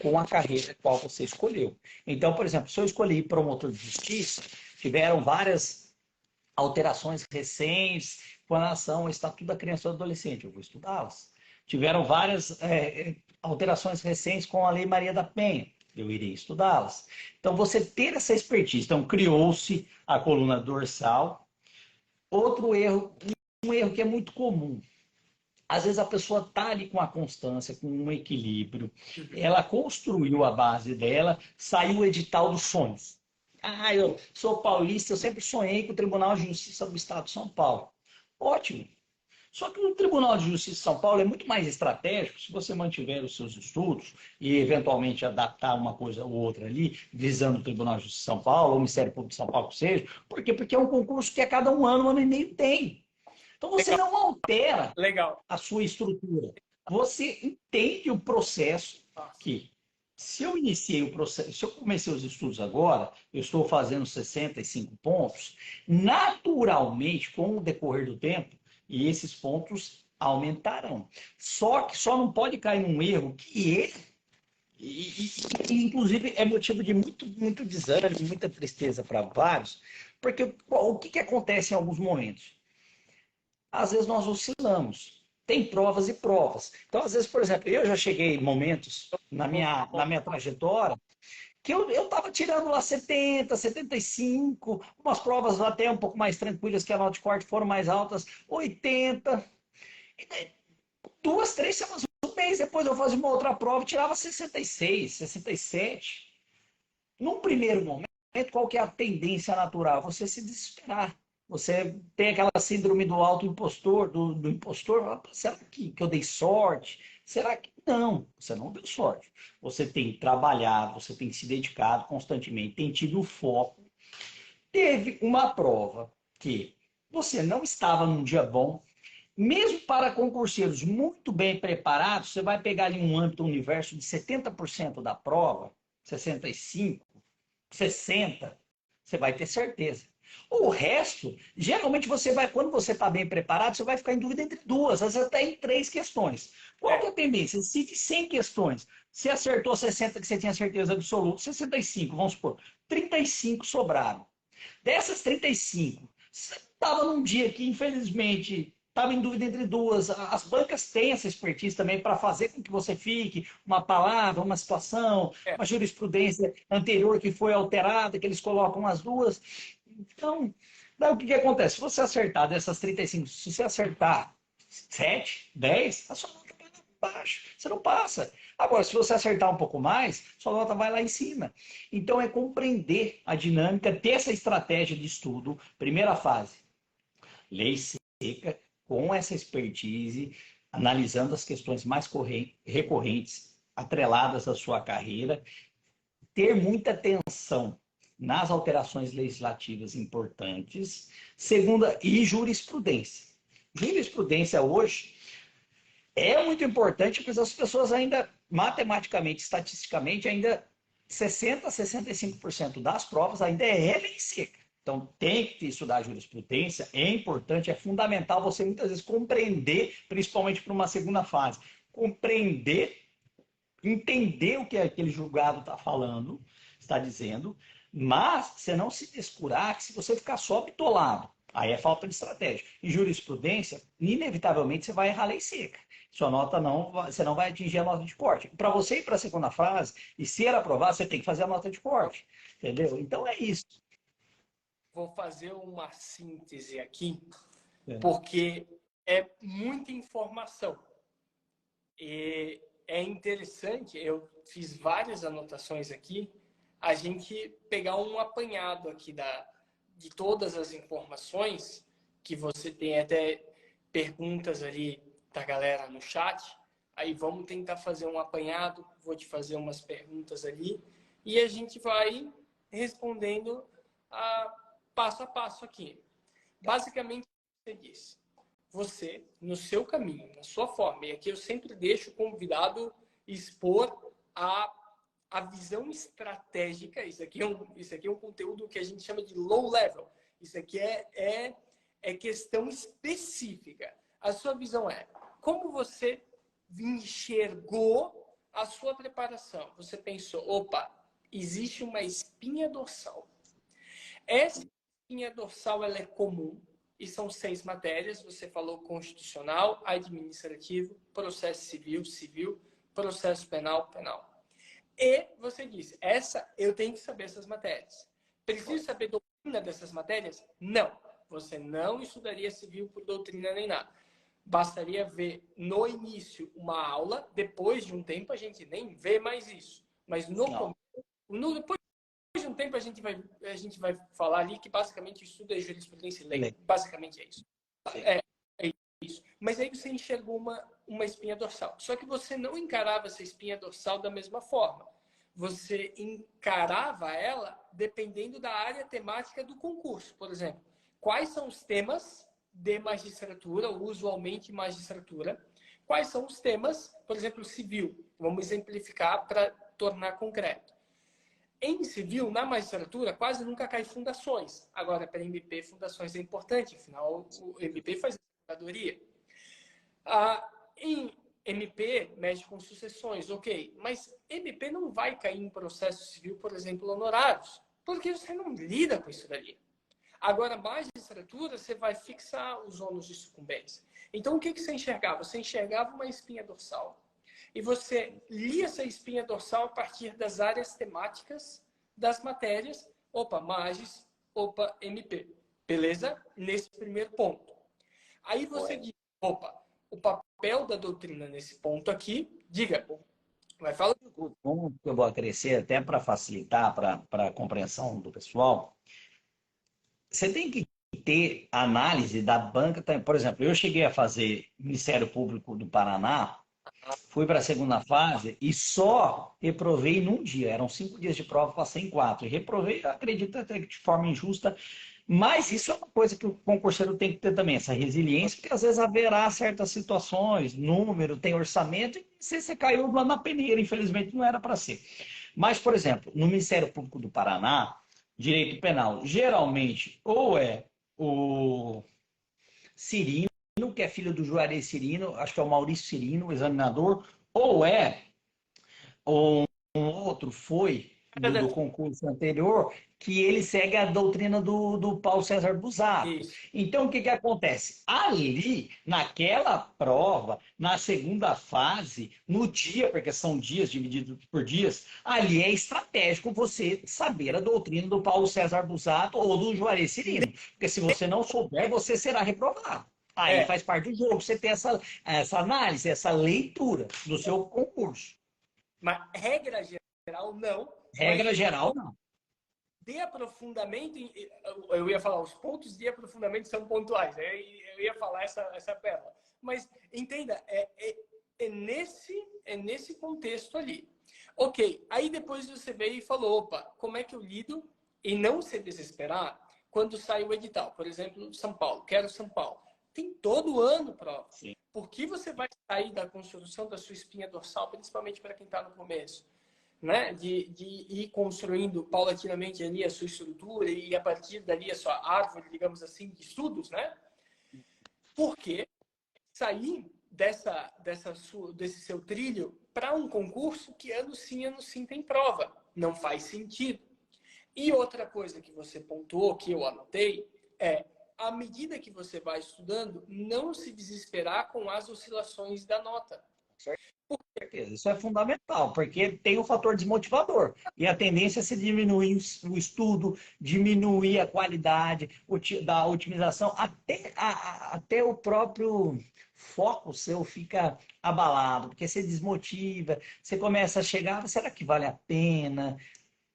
com a carreira qual você escolheu. Então, por exemplo, se eu escolhi promotor de justiça, tiveram várias alterações recentes com relação ao Estatuto da Criança e do Adolescente, eu vou estudá-las. Tiveram várias alterações recentes com a Lei Maria da Penha, eu irei estudá-las. Então, você ter essa expertise. Então, criou-se a coluna dorsal. Outro erro, um erro que é muito comum. Às vezes a pessoa está ali com a constância, com um equilíbrio. Ela construiu a base dela, saiu o edital dos sonhos. Ah, eu sou paulista, eu sempre sonhei com o Tribunal de Justiça do Estado de São Paulo. Ótimo. Só que o Tribunal de Justiça de São Paulo é muito mais estratégico se você mantiver os seus estudos e eventualmente adaptar uma coisa ou outra ali, visando o Tribunal de Justiça de São Paulo, ou o Ministério Público de São Paulo, que seja. Por quê? Porque é um concurso que a cada um ano e meio tem. Então você Legal. não altera Legal. a sua estrutura. Você entende o processo que, se eu iniciei o processo, se eu comecei os estudos agora, eu estou fazendo 65 pontos, naturalmente, com o decorrer do tempo, e esses pontos aumentarão. Só que só não pode cair num erro que inclusive é motivo de muito desânimo, muita tristeza para vários, porque o que acontece em alguns momentos? Às vezes nós oscilamos. Tem provas e provas. Então, às vezes, por exemplo, eu já cheguei em momentos na minha trajetória que eu estava tirando lá 70, 75, umas provas até um pouco mais tranquilas, que a nota de corte foram mais altas, 80. E daí, 2, 3 semanas, um mês depois eu fazia uma outra prova e tirava 66, 67. Num primeiro momento, qual que é a tendência natural? Você se desesperar. Você tem aquela síndrome do auto-impostor, do impostor. Será que eu dei sorte? Será que... Não, você não deu sorte. Você tem trabalhado, você tem se dedicado constantemente, tem tido foco. Teve uma prova que você não estava num dia bom. Mesmo para concurseiros muito bem preparados, você vai pegar ali um âmbito, um universo de 70% da prova, 65%, 60%, você vai ter certeza. O resto, geralmente você vai, quando você está bem preparado, você vai ficar em dúvida entre duas, às vezes até em 3 questões. Qual que é a tendência? Se de 100 questões, você acertou 60 que você tinha certeza absoluta, 65, vamos supor, 35 sobraram. Dessas 35, você estava num dia que, infelizmente, estava em dúvida entre duas. As bancas têm essa expertise também para fazer com que você fique uma palavra, uma situação, uma jurisprudência anterior que foi alterada, que eles colocam as duas. Então, daí o que acontece? Se você acertar dessas 35, se você acertar 7, 10, a sua nota vai lá embaixo. Você não passa. Agora, se você acertar um pouco mais, sua nota vai lá em cima. Então, é compreender a dinâmica, ter essa estratégia de estudo. Primeira fase, lei seca, com essa expertise, analisando as questões mais recorrentes, atreladas à sua carreira, ter muita atenção nas alterações legislativas importantes. Segunda, e jurisprudência. Jurisprudência hoje é muito importante, porque as pessoas ainda, matematicamente, estatisticamente, ainda 60% a 65% das provas ainda é lei seca. Então, tem que estudar jurisprudência, é importante, é fundamental você muitas vezes compreender, principalmente para uma segunda fase, compreender, entender o que aquele julgado está falando, está dizendo, mas você não se descurar que se você ficar só bitolado, aí é falta de estratégia. Em jurisprudência, inevitavelmente você vai errar a lei seca. Sua nota não, você não vai atingir a nota de corte. Para você ir para a segunda fase e ser aprovado, você tem que fazer a nota de corte. Entendeu? Então é isso. Vou fazer uma síntese aqui, porque é muita informação. E é interessante, eu fiz várias anotações aqui, a gente pegar um apanhado aqui de todas as informações, que você tem até perguntas ali da galera no chat. Aí vamos tentar fazer um apanhado, vou te fazer umas perguntas ali, e a gente vai respondendo passo a passo aqui. Basicamente, você disse, você, no seu caminho, na sua forma, e aqui eu sempre deixo o convidado expor a visão estratégica. Isso aqui é um conteúdo que a gente chama de low level. Isso aqui é questão específica. A sua visão é como você enxergou a sua preparação? Você pensou, opa, existe uma espinha dorsal. Essa espinha dorsal ela é comum e são 6 matérias. Você falou constitucional, administrativo, processo civil, civil, processo penal, penal. E você disse, essa eu tenho que saber essas matérias. Preciso saber doutrina dessas matérias? Não. Você não estudaria civil por doutrina nem nada. Bastaria ver no início uma aula, depois de um tempo a gente nem vê mais isso. Mas depois de um tempo a gente vai falar ali que basicamente o estudo é jurisprudência e lei. Basicamente é isso. É isso. Mas aí você enxergou uma espinha dorsal. Só que você não encarava essa espinha dorsal da mesma forma. Você encarava ela dependendo da área temática do concurso. Por exemplo, quais são os temas de magistratura, usualmente magistratura? Quais são os temas, por exemplo, civil? Vamos exemplificar para tornar concreto. Em civil, na magistratura, quase nunca cai fundações. Agora, para MP, fundações é importante, afinal, o MP faz a procuradoria. Em MP, mexe com sucessões, ok. Mas MP não vai cair em processo civil, por exemplo, honorários, porque você não lida com isso dali. Agora, magistratura, você vai fixar os ônus de sucumbência. Então, o que você enxergava? Você enxergava uma espinha dorsal. E você lia essa espinha dorsal a partir das áreas temáticas das matérias. Opa, Magis, opa, MP. Beleza? Nesse primeiro ponto. Aí você diz, opa, o papel da doutrina nesse ponto aqui, diga, vai falar. O ponto que eu vou acrescer, até para facilitar para a compreensão do pessoal, você tem que ter análise da banca. Por exemplo, eu cheguei a fazer Ministério Público do Paraná, fui para a segunda fase e só reprovei num dia. Eram 5 dias de prova, passei em 4. E reprovei, acredito até que de forma injusta. Mas isso é uma coisa que o concurseiro tem que ter também, essa resiliência, porque às vezes haverá certas situações, número, tem orçamento, e você caiu lá na peneira, infelizmente não era para ser. Mas, por exemplo, no Ministério Público do Paraná, direito penal, geralmente, ou é o Cirino, que é filho do Juarez Cirino, acho que é o Maurício Cirino, o examinador, ou é um outro, foi do concurso anterior, que ele segue a doutrina do Paulo César Busato. Isso. Então, o que, que acontece? Ali, naquela prova, na segunda fase, no dia, porque são dias divididos por dias, ali é estratégico você saber a doutrina do Paulo César Busato ou do Juarez Cirino. Porque se você não souber, você será reprovado. Aí faz parte do jogo você ter essa análise, essa leitura do seu concurso. Mas regra geral, não. Regra geral, não. De aprofundamento, eu ia falar, os pontos de aprofundamento são pontuais, eu ia falar essa pérola. Mas, entenda, é nesse contexto ali. Ok, aí depois você veio e falou, opa, como é que eu lido e não se desesperar quando sai o edital? Por exemplo, São Paulo, quero São Paulo. Tem todo ano prova. Sim. Por que você vai sair da construção da sua espinha dorsal, principalmente para quem está no começo? Né? De ir construindo paulatinamente ali a sua estrutura e a partir dali a sua árvore, digamos assim, de estudos, né? Porque sair desse seu trilho para um concurso que ano sim tem prova. Não faz sentido. E outra coisa que você pontuou, que eu anotei, é à medida que você vai estudando, não se desesperar com as oscilações da nota. Isso é fundamental, porque tem o fator desmotivador. E a tendência é se diminuir o estudo, diminuir a qualidade da otimização, até o próprio foco seu fica abalado, porque você desmotiva, você começa a chegar, será que vale a pena?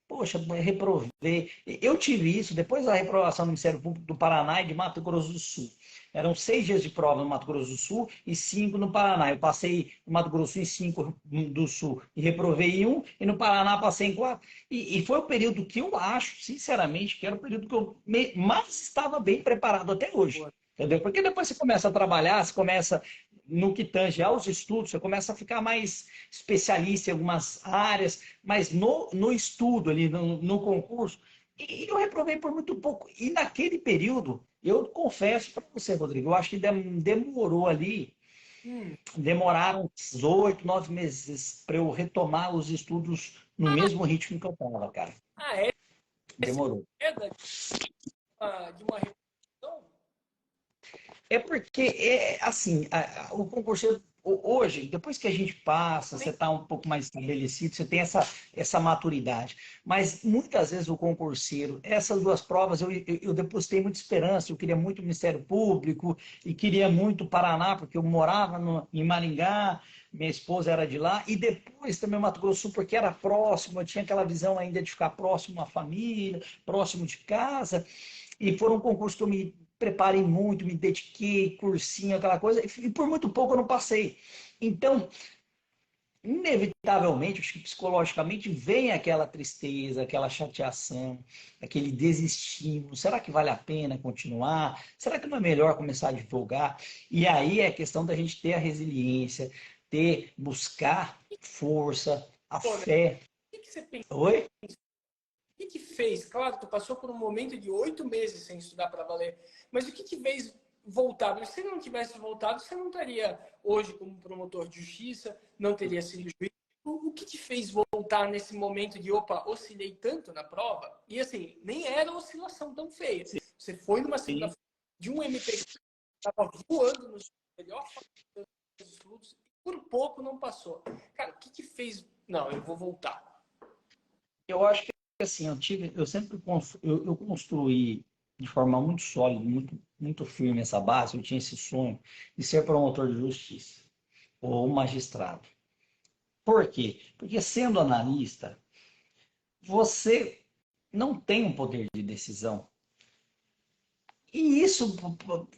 Poxa, reprovei. Eu tive isso depois da reprovação do Ministério Público do Paraná e de Mato Grosso do Sul. Eram 6 dias de prova no Mato Grosso do Sul e 5 no Paraná. Eu passei no Mato Grosso em 5 do Sul e reprovei em 1, e no Paraná passei em 4. E foi o período que eu acho, sinceramente, que era o período que eu mais estava bem preparado até hoje. Entendeu? Porque depois você começa a trabalhar, você começa, no que tange aos estudos, você começa a ficar mais especialista em algumas áreas, mas no estudo ali, no concurso, e eu reprovei por muito pouco. E naquele período, eu confesso para você, Rodrigo, eu acho que demorou ali Hum. Demoraram uns 8, 9 meses para eu retomar os estudos no mesmo ritmo que eu estava, cara. Ah, é? Essa Demorou. queda de uma reposição? É porque, assim, o concurseiro, hoje, depois que a gente passa, você Nem está um pouco mais estabelecido, você tem essa maturidade. Mas, muitas vezes, o concurseiro, essas duas provas, eu depositei muita esperança, eu queria muito o Ministério Público e queria muito o Paraná, porque eu morava em Maringá, minha esposa era de lá, e depois também o Mato Grosso do Sul, porque era próximo, eu tinha aquela visão ainda de ficar próximo à família, próximo de casa, e foram um concurso que eu me preparei muito, me dediquei, cursinho, aquela coisa, e por muito pouco eu não passei. Então, inevitavelmente, acho que psicologicamente, vem aquela tristeza, aquela chateação, aquele desestímulo. Será que vale a pena continuar? Será que não é melhor começar a divulgar? E aí é a questão da gente ter a resiliência, buscar força, a pô, né? fé. O que você pensa? Oi? O que fez? Claro, tu passou por um momento de 8 meses sem estudar para valer, mas o que fez voltar? Porque se não tivesse voltado, você não estaria hoje como promotor de justiça, não teria sido juiz. O que te fez voltar nesse momento de, opa, oscilei tanto na prova? E assim, nem era oscilação tão feia. Você foi numa segunda-feira de um MP que estava voando no melhor dos estudos e por pouco não passou. Cara, o que fez? Não, eu vou voltar. Eu acho que assim, eu sempre eu construí de forma muito sólida, muito firme essa base. Eu tinha esse sonho de ser promotor de justiça ou magistrado. Por quê? Porque sendo analista, você não tem um poder de decisão. E isso,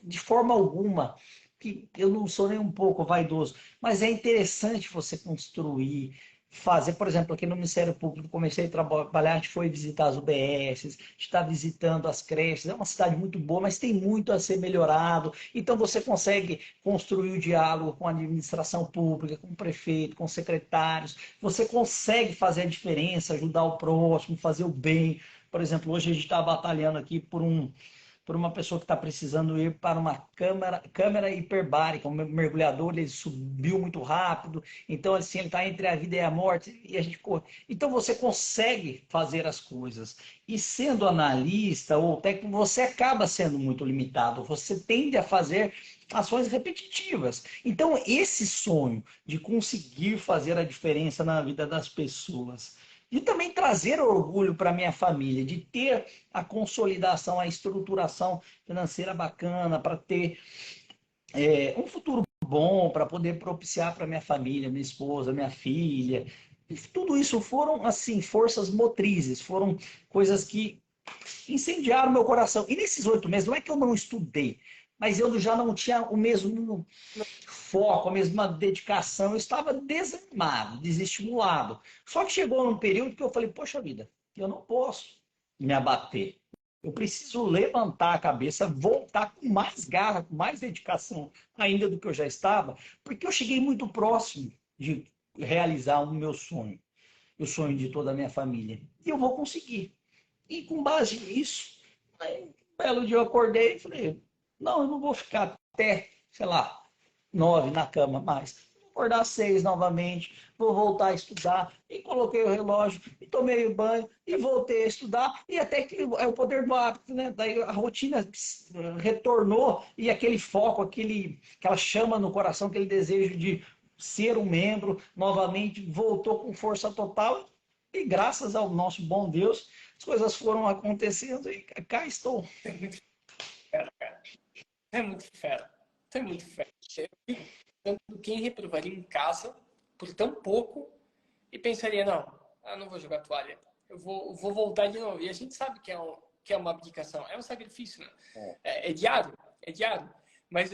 de forma alguma, que eu não sou nem um pouco vaidoso, mas é interessante você construir, fazer, por exemplo, aqui no Ministério Público, comecei a trabalhar, a gente foi visitar as UBS, a gente está visitando as creches, é uma cidade muito boa, mas tem muito a ser melhorado, então você consegue construir o diálogo com a administração pública, com o prefeito, com os secretários, você consegue fazer a diferença, ajudar o próximo, fazer o bem. Por exemplo, hoje a gente está batalhando aqui por uma pessoa que está precisando ir para uma câmera hiperbárica, um mergulhador, ele subiu muito rápido, então assim, ele está entre a vida e a morte, e a gente corre. Então você consegue fazer as coisas. E sendo analista ou técnico, você acaba sendo muito limitado, você tende a fazer ações repetitivas. Então, esse sonho de conseguir fazer a diferença na vida das pessoas, e também trazer orgulho para minha família, de ter a consolidação, a estruturação financeira bacana, para ter um futuro bom, para poder propiciar para minha família, minha esposa, minha filha. E tudo isso foram, assim, forças motrizes, foram coisas que incendiaram meu coração. E nesses 8 meses, não é que eu não estudei, mas eu já não tinha o mesmo foco, a mesma dedicação, eu estava desanimado, desestimulado. Só que chegou num período que eu falei, poxa vida, eu não posso me abater. Eu preciso levantar a cabeça, voltar com mais garra, com mais dedicação ainda do que eu já estava, porque eu cheguei muito próximo de realizar o meu sonho, o sonho de toda a minha família. E eu vou conseguir. E com base nisso, aí, um belo dia eu acordei e falei, não, eu não vou ficar até, sei lá, 9 na cama mais. Vou acordar às 6 novamente, vou voltar a estudar. E coloquei o relógio, e tomei o banho, e voltei a estudar. E até que é o poder do hábito, né? Daí a rotina retornou, e aquele foco, aquela chama no coração, aquele desejo de ser um membro, novamente voltou com força total. E graças ao nosso bom Deus, as coisas foram acontecendo e cá estou. É muito fera, cara. É muito fera. É muito fera. Eu fico pensando quem reprovaria em casa por tão pouco e pensaria, não, eu não vou jogar toalha. Eu vou voltar de novo. E a gente sabe que é uma abdicação. É um sacrifício, né? É diário. É diário. Mas,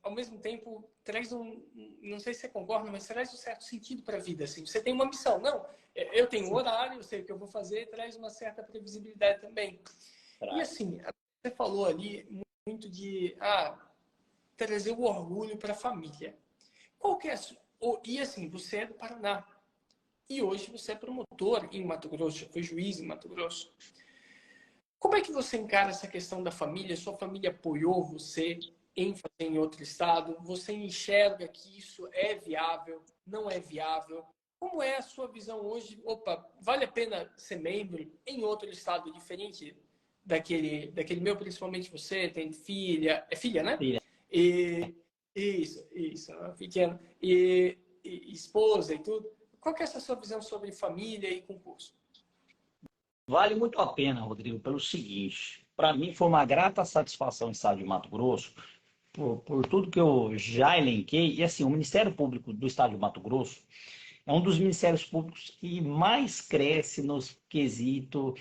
ao mesmo tempo, traz não sei se você concorda, mas traz um certo sentido para a vida. Assim. Você tem uma missão. Não, eu tenho um horário, eu sei o que eu vou fazer, traz uma certa previsibilidade também. E assim, você falou ali muito de trazer o orgulho para a família. Qual que é e assim, você é do Paraná. E hoje você é promotor em Mato Grosso, já foi juiz em Mato Grosso. Como é que você encara essa questão da família? Sua família apoiou você? ênfase em outro estado? Você enxerga que isso é viável? Não é viável? Como é a sua visão hoje? Opa, vale a pena ser membro em outro estado diferente daquele meu, principalmente você, tem filha, é filha, né? Filha, E, isso, pequena. E esposa e tudo. Qual que é essa sua visão sobre família e concurso? vale muito a pena, Rodrigo, pelo seguinte. Para mim foi uma grata satisfação estar de Mato Grosso, por tudo que eu já elenquei. E assim, o Ministério Público do Estado de Mato Grosso é um dos ministérios públicos que mais cresce nos quesito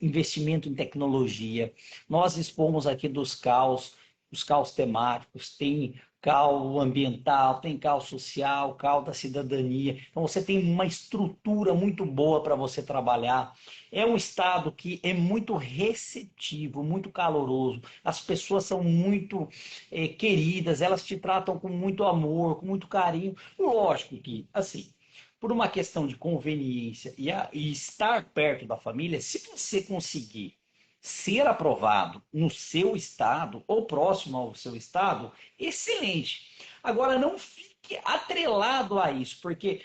investimento em tecnologia. Nós dispomos aqui dos CAUs, os CAUs temáticos, tem CAU ambiental, tem CAU social, CAU da cidadania. Então você tem uma estrutura muito boa para você trabalhar. É um estado que é muito receptivo, muito caloroso. As pessoas são muito queridas, elas te tratam com muito amor, com muito carinho. Lógico que, assim, por uma questão de conveniência e estar perto da família, se você conseguir ser aprovado no seu estado ou próximo ao seu estado, excelente. Agora, não fique atrelado a isso, porque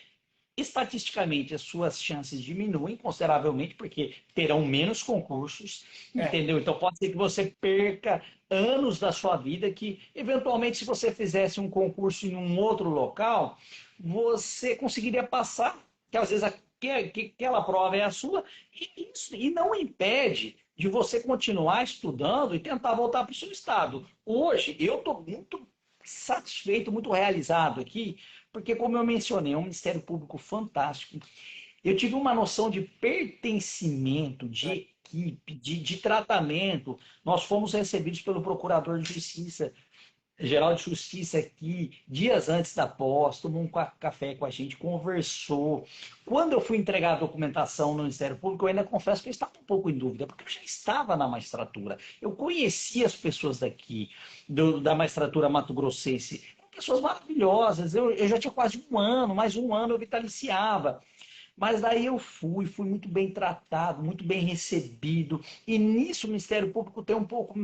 estatisticamente as suas chances diminuem consideravelmente, porque terão menos concursos, É, entendeu? Então pode ser que você perca anos da sua vida que, eventualmente, se você fizesse um concurso em um outro local, você conseguiria passar, que às vezes aquela prova é a sua, e não impede de você continuar estudando e tentar voltar para o seu estado. Hoje, eu estou muito satisfeito, muito realizado aqui, porque, como eu mencionei, é um Ministério Público fantástico. Eu tive uma noção de pertencimento, é. de equipe, de tratamento. Nós fomos recebidos pelo Procurador de Justiça Geral de Justiça aqui, dias antes da posse, tomou um café com a gente, conversou. Quando eu fui entregar a documentação no Ministério Público, eu ainda confesso que eu estava um pouco em dúvida, porque eu já estava na magistratura. Eu conhecia as pessoas daqui, da magistratura mato-grossense, pessoas maravilhosas. Eu já tinha quase um ano, mais um ano eu vitaliciava. Mas daí eu fui muito bem tratado, muito bem recebido. E nisso o Ministério Público tem um pouco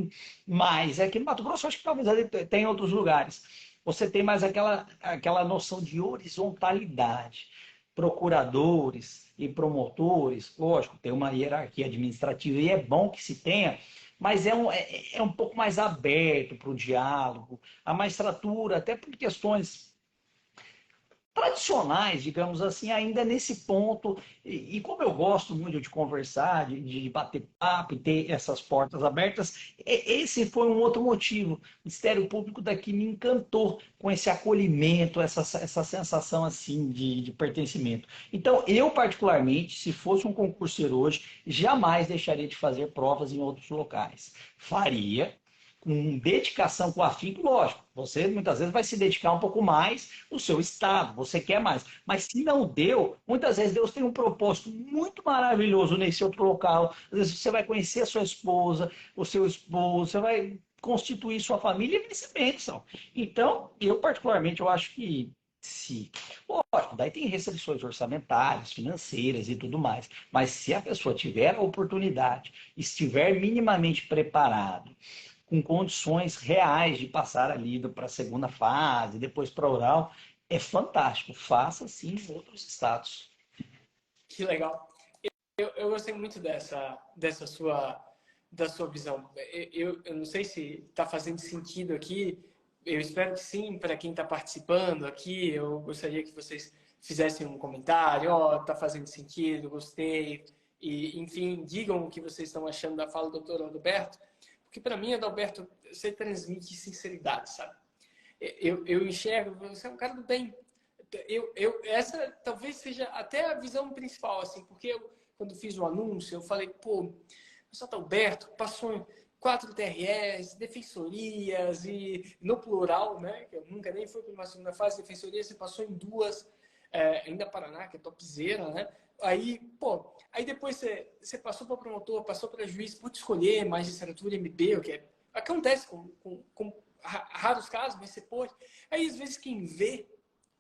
mais. Aqui no Mato Grosso, acho que talvez tem em outros lugares. Você tem mais aquela noção de horizontalidade. Procuradores e promotores, lógico, tem uma hierarquia administrativa e é bom que se tenha, mas é um pouco mais aberto para o diálogo. A magistratura, até por questões tradicionais, digamos assim, ainda nesse ponto. E como eu gosto muito de conversar, de bater papo e ter essas portas abertas, esse foi um outro motivo. O Ministério Público daqui me encantou com esse acolhimento, essa sensação assim de pertencimento. Então, eu particularmente, se fosse um concurseiro hoje, jamais deixaria de fazer provas em outros locais. Faria, com dedicação, com afinco, lógico, você muitas vezes vai se dedicar um pouco mais no seu estado, você quer mais. Mas se não deu, muitas vezes Deus tem um propósito muito maravilhoso nesse outro local. Às vezes você vai conhecer a sua esposa, o seu esposo, você vai constituir sua família e vice bênção. Então, eu particularmente, eu acho que se, lógico, daí tem restrições orçamentárias, financeiras e tudo mais, mas se a pessoa tiver a oportunidade, estiver minimamente preparado, com condições reais de passar ali para a segunda fase, depois para a oral, é fantástico. Faça sim em outros estados. Que legal. Eu gostei muito da sua visão. Eu não sei se está fazendo sentido aqui. Eu espero que sim, para quem está participando aqui. Eu gostaria que vocês fizessem um comentário. Ó, está fazendo sentido, gostei. E, enfim, digam o que vocês estão achando da fala do doutor Adalberto. Porque para mim, Adalberto, você transmite sinceridade, sabe? Eu enxergo, você é um cara do bem. Essa talvez seja até a visão principal, assim, porque eu, quando fiz o anúncio, eu falei, pô, o Santo Alberto passou em 4 TRS, defensorias, e no plural, né, que eu nunca nem fui para uma segunda fase, defensoria, você passou em duas, ainda Paraná, que é topzera, né? Aí, pô, aí depois você passou para promotor, passou para juiz, pode escolher magistratura MB, o que é, acontece com raros casos, mas você pode. Aí, às vezes, quem vê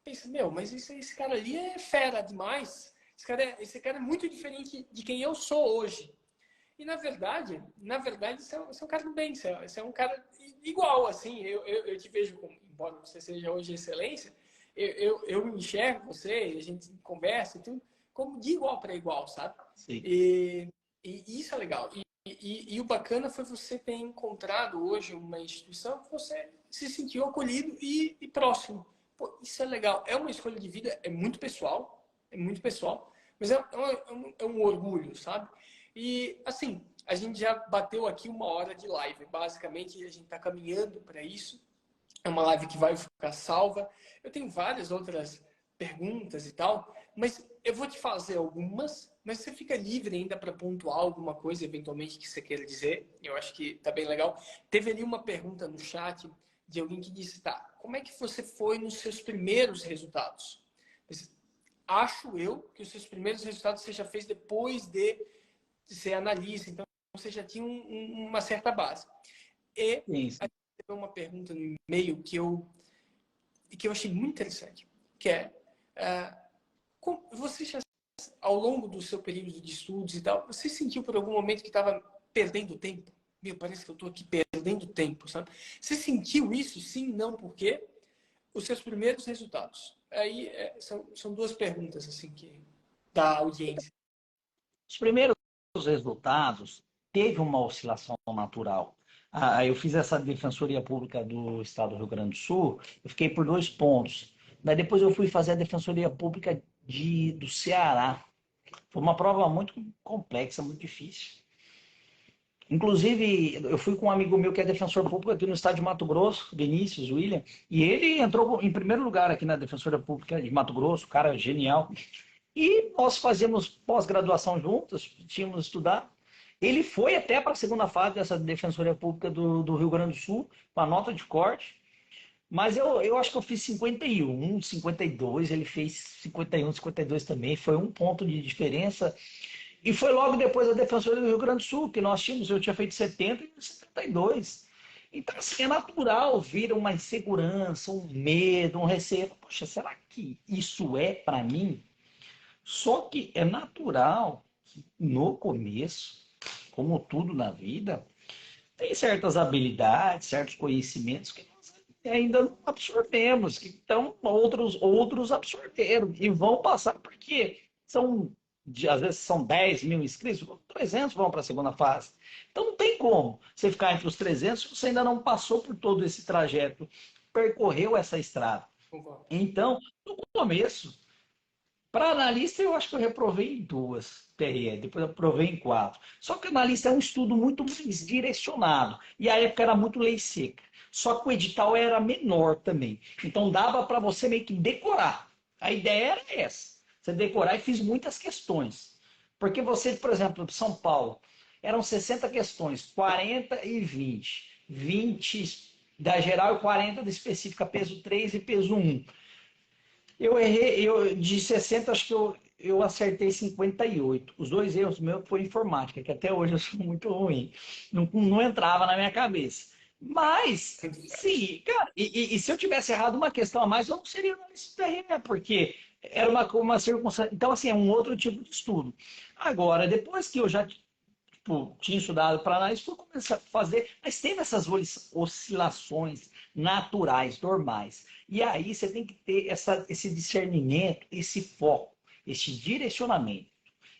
pensa, meu, mas esse cara ali é fera demais. Esse cara é muito diferente de quem eu sou hoje. E na verdade, você é um cara do bem, você é um cara igual, assim. Eu te vejo, embora você seja hoje excelência, eu enxergo você, a gente conversa e tudo, como de igual para igual, sabe? Sim. E isso é legal. E o bacana foi você ter encontrado hoje uma instituição que você se sentiu acolhido e próximo. Pô, isso é legal. É uma escolha de vida, é muito pessoal, mas é um orgulho, sabe? E, assim, a gente já bateu aqui 1 hora de live. Basicamente, a gente está caminhando para isso. É uma live que vai ficar salva. Eu tenho várias outras perguntas e tal, mas eu vou te fazer algumas, mas você fica livre ainda para pontuar alguma coisa, eventualmente, que você queira dizer. Eu acho que tá bem legal. Teve ali uma pergunta no chat de alguém que disse, tá, como é que você foi nos seus primeiros resultados? Acho eu que os seus primeiros resultados você já fez depois de ser analista, então você já tinha uma certa base. E Sim, sim. uma pergunta no e-mail que eu achei muito interessante, que é, você já, ao longo do seu período de estudos e tal, você sentiu por algum momento que estava perdendo tempo? Meu, parece que eu estou aqui perdendo tempo, sabe? Você sentiu isso? Sim, não, por quê? Os seus primeiros resultados. Aí são duas perguntas assim que da audiência. Os primeiros resultados teve uma oscilação natural. Eu fiz essa Defensoria Pública do Estado do Rio Grande do Sul, eu fiquei por 2 pontos. Daí depois eu fui fazer a Defensoria Pública do Ceará. Foi uma prova muito complexa, muito difícil. Inclusive, eu fui com um amigo meu que é defensor público aqui no estado de Mato Grosso, Vinícius William, e ele entrou em primeiro lugar aqui na Defensoria Pública de Mato Grosso, cara genial. E nós fazíamos pós-graduação juntos, tínhamos estudado. Ele foi até para a segunda fase dessa Defensoria Pública do Rio Grande do Sul, com a nota de corte. Mas eu acho que eu fiz 51, 52, ele fez 51, 52 também. Foi 1 ponto de diferença. E foi logo depois da Defensoria do Rio Grande do Sul, que nós tínhamos, eu tinha feito 70 e 72. Então, assim, é natural vir uma insegurança, um medo, um receio. Poxa, será que isso é para mim? Só que é natural que no começo, como tudo na vida, tem certas habilidades, certos conhecimentos que nós ainda não absorvemos, que então outros absorveram e vão passar porque às vezes são 10 mil inscritos, 300 vão para a segunda fase. Então não tem como você ficar entre os 300 se você ainda não passou por todo esse trajeto, percorreu essa estrada. Concordo. Então, no começo, para analista, eu acho que eu reprovei em 2 PRE, depois eu reprovei em 4. Só que analista é um estudo muito mais direcionado. E a época era muito lei seca. Só que o edital era menor também. Então dava para você meio que decorar. A ideia era essa. Você decorar e fiz muitas questões. Porque você, por exemplo, São Paulo, eram 60 questões, 40 e 20. 20 da geral e 40 da específica, peso 3 e peso 1. Eu errei, de 60, acho que eu acertei 58. Os 2 erros meus foi informática, que até hoje eu sou muito ruim. Não entrava na minha cabeça. Mas, sim, cara, e se eu tivesse errado uma questão a mais, eu não seria analista de RE, porque era uma circunstância. Então, assim, é um outro tipo de estudo. Agora, depois que eu já tipo, tinha estudado para análise, fui começar a fazer, mas teve essas oscilações naturais, normais. E aí você tem que ter esse discernimento, esse foco, esse direcionamento.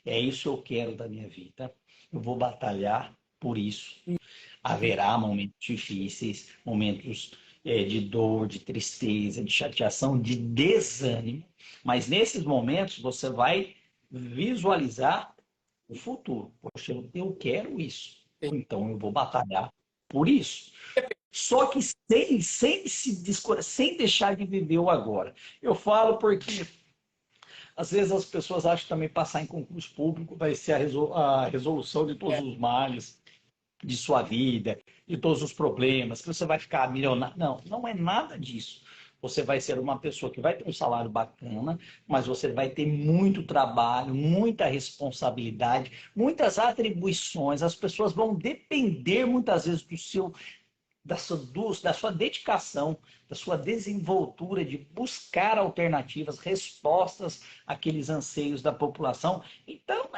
É isso que eu quero da minha vida. Eu vou batalhar por isso. Haverá momentos difíceis, momentos de dor, de tristeza, de chateação, de desânimo, mas nesses momentos você vai visualizar o futuro. Poxa, eu quero isso. Então eu vou batalhar por isso. Só que sem deixar de viver o agora. Eu falo porque às vezes as pessoas acham que também passar em concurso público vai ser a resolução de todos os males de sua vida, de todos os problemas, que você vai ficar milionário. Não, não é nada disso. Você vai ser uma pessoa que vai ter um salário bacana, mas você vai ter muito trabalho, muita responsabilidade, muitas atribuições. As pessoas vão depender muitas vezes do seu da sua dedicação, da sua desenvoltura de buscar alternativas, respostas àqueles anseios da população. Então,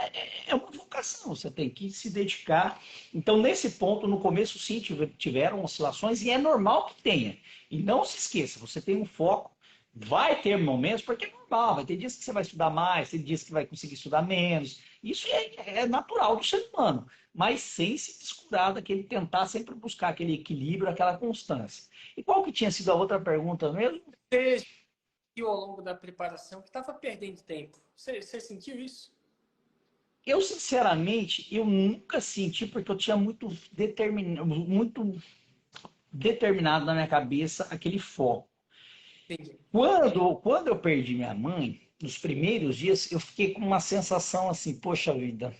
é uma vocação, você tem que se dedicar. Então, nesse ponto, no começo, sim, tiveram oscilações, e é normal que tenha. E não se esqueça, você tem um foco, vai ter momentos, porque é normal, vai ter dias que você vai estudar mais, tem dias que vai conseguir estudar menos. Isso é natural do ser humano, mas sem se descurar daquele tentar sempre buscar aquele equilíbrio, aquela constância. E qual que tinha sido a outra pergunta mesmo? Você sentiu ao longo da preparação que estava perdendo tempo. Você sentiu isso? Eu, sinceramente, eu nunca senti, porque eu tinha muito determinado na minha cabeça aquele foco. Entendi. Quando eu perdi minha mãe, nos primeiros dias, eu fiquei com uma sensação assim, poxa vida,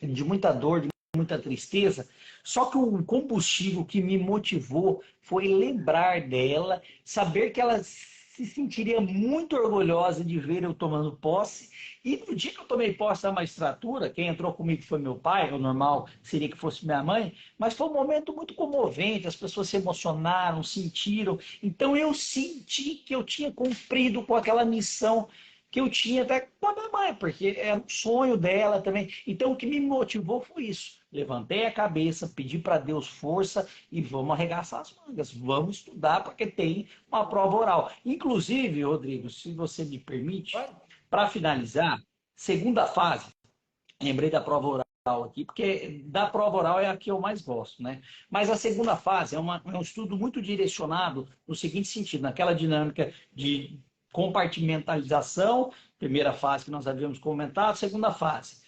de muita dor, de muita tristeza. Só que o combustível que me motivou foi lembrar dela, saber que ela se sentiria muito orgulhosa de ver eu tomando posse. E no dia que eu tomei posse da magistratura, quem entrou comigo foi meu pai, o normal seria que fosse minha mãe, mas foi um momento muito comovente, as pessoas se emocionaram, sentiram. Então eu senti que eu tinha cumprido com aquela missão que eu tinha até com a minha mãe, porque era um sonho dela também. Então, o que me motivou foi isso. Levantei a cabeça, pedi para Deus força e vamos arregaçar as mangas. Vamos estudar, porque tem uma prova oral. Inclusive, Rodrigo, se você me permite, Claro. para finalizar, segunda fase, lembrei da prova oral aqui, porque da prova oral é a que eu mais gosto, né? Mas a segunda fase é um estudo muito direcionado no seguinte sentido, naquela dinâmica de compartimentalização, primeira fase que nós havíamos comentado, segunda fase,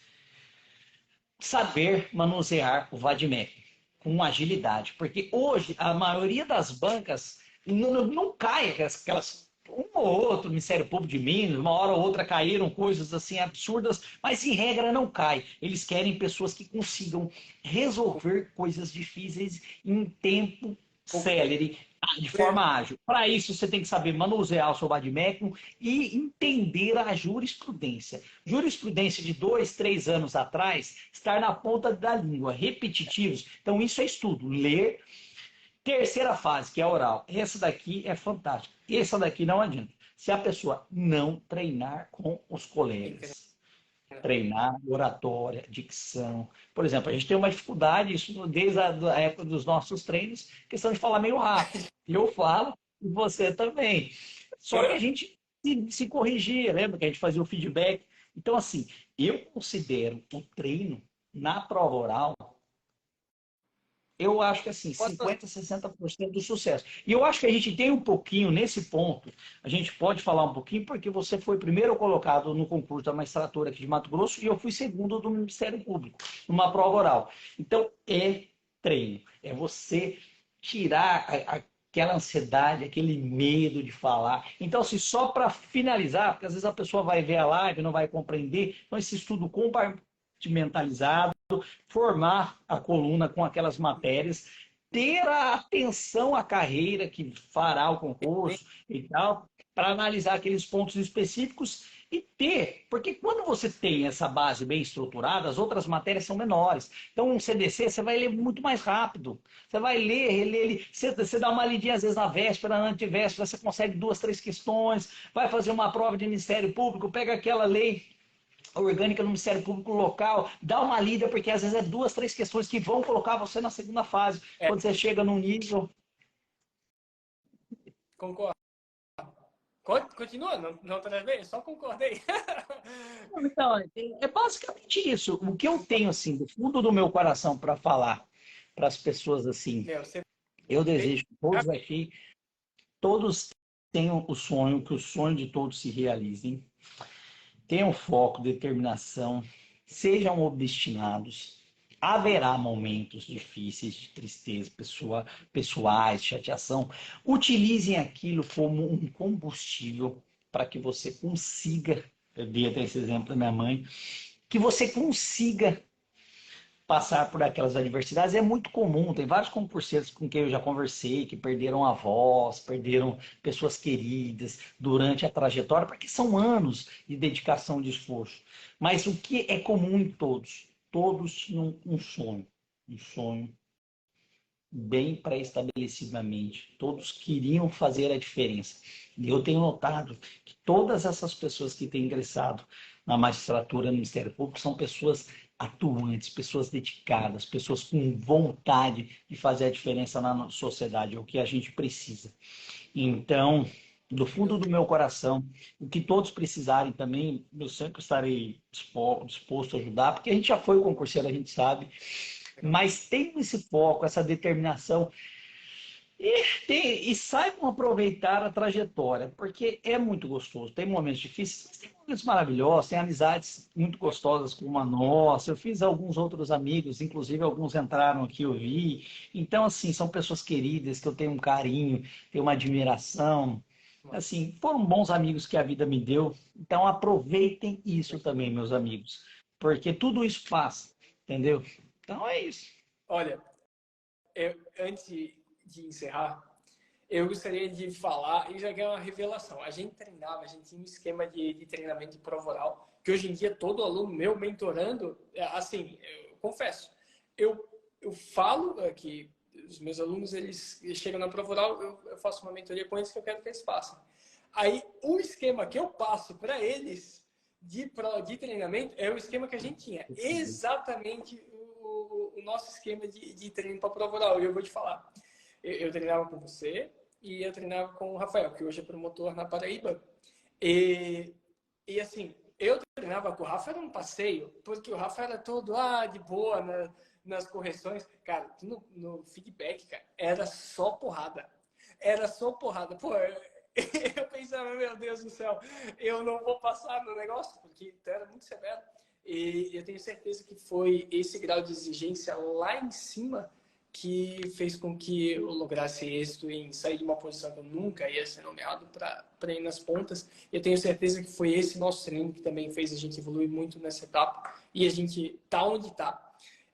saber manusear o vademecum com agilidade, porque hoje a maioria das bancas não cai aquelas um ou outro Ministério Público de Minas, uma hora ou outra caíram coisas assim absurdas, mas em regra não cai. Eles querem pessoas que consigam resolver coisas difíceis em tempo célere, de forma ágil. Para isso, você tem que saber manusear o seu vademecum e entender a jurisprudência. Jurisprudência de 2, 3 anos atrás, estar na ponta da língua, repetitivos. Então, isso é estudo, ler. Terceira fase, que é a oral. Essa daqui é fantástica. Essa daqui não adianta. Se a pessoa não treinar com os colegas. Treinar oratória, dicção. Por exemplo, a gente tem uma dificuldade, isso desde a época dos nossos treinos, questão de falar meio rápido. Eu falo e você também. Só que a gente se corrigia, lembra que a gente fazia o feedback? Então, assim, eu considero o treino na prova oral, eu acho que assim, Posso fazer? 50, 60% do sucesso. E eu acho que a gente tem um pouquinho nesse ponto, a gente pode falar um pouquinho, porque você foi primeiro colocado no concurso da magistratura aqui de Mato Grosso e eu fui segundo do Ministério Público, numa prova oral. Então, é treino, é você tirar aquela ansiedade, aquele medo de falar. Então, assim, só para finalizar, porque às vezes a pessoa vai ver a live e não vai compreender, então esse estudo compartimentalizado, formar a coluna com aquelas matérias, ter a atenção à carreira que fará o concurso e tal, para analisar aqueles pontos específicos e ter, porque quando você tem essa base bem estruturada, as outras matérias são menores. Então, um CDC você vai ler muito mais rápido. Você vai ler, reler, você dá uma lidinha às vezes na véspera, na antivéspera, você consegue 2, 3 questões, vai fazer uma prova de Ministério Público, pega aquela lei orgânica no Ministério Público local, dá uma lida, porque às vezes é 2, 3 questões que vão colocar você na segunda fase, É, quando você chega num nível. concordo. Continua, não travei, só concordei. Então, é basicamente isso. O que eu tenho, assim, do fundo do meu coração para falar para as pessoas, assim, Meu, você eu fez desejo que todos aqui, todos tenham o sonho, que o sonho de todos se realizem, tenham foco, determinação, sejam obstinados. Haverá momentos difíceis de tristeza pessoais, chateação. Utilizem aquilo como um combustível para que você consiga, eu dei até esse exemplo da minha mãe, que você consiga passar por aquelas adversidades. É muito comum, tem vários concurseiros com quem eu já conversei, que perderam avós, perderam pessoas queridas durante a trajetória, porque são anos de dedicação, de esforço. Mas o que é comum em todos? Todos tinham um sonho bem pré-estabelecido na mente. Todos queriam fazer a diferença. E eu tenho notado que todas essas pessoas que têm ingressado na magistratura, no Ministério Público, são pessoas atuantes, pessoas dedicadas, pessoas com vontade de fazer a diferença na sociedade, é o que a gente precisa. Então, do fundo do meu coração, o que todos precisarem também, eu sempre estarei disposto a ajudar, porque a gente já foi concurseiro, a gente sabe, Legal. mas tem esse foco, essa determinação e saibam aproveitar a trajetória, porque é muito gostoso. Tem momentos difíceis, mas tem momentos maravilhosos, tem amizades muito gostosas como a nossa. Eu fiz alguns outros amigos, inclusive alguns entraram aqui, eu vi. Então, assim, são pessoas queridas que eu tenho um carinho, tenho uma admiração. Mas, Assim, foram bons amigos que a vida me deu. Então, aproveitem isso também, meus amigos, porque tudo isso passa, entendeu? Então, é isso. olha, antes de encerrar, eu gostaria de falar, isso aqui é uma revelação. A gente treinava, a gente tinha um esquema de treinamento de prova oral, que hoje em dia todo aluno meu mentorando, assim, eu confesso, eu falo que os meus alunos, eles chegam na prova oral, eu faço uma mentoria com eles que eu quero que eles façam. Aí, o esquema que eu passo para eles de treinamento é o esquema que a gente tinha. Exatamente o nosso esquema de treino para prova oral. E eu vou te falar. Eu treinava com você e eu treinava com o Rafael, que hoje é promotor na Paraíba. E, e assim, eu treinava com o Rafa, era um passeio, porque o Rafa era todo de boa nas correções. Cara, no feedback, cara, era só porrada. Era só porrada. Pô, eu pensava, meu Deus do céu, eu não vou passar no negócio, porque era muito severo. E eu tenho certeza que foi esse grau de exigência lá em cima que fez com que eu lograsse êxito em sair de uma posição que eu nunca ia ser nomeado para ir nas pontas. Eu tenho certeza que foi esse nosso treino que também fez a gente evoluir muito nessa etapa e a gente tá onde tá.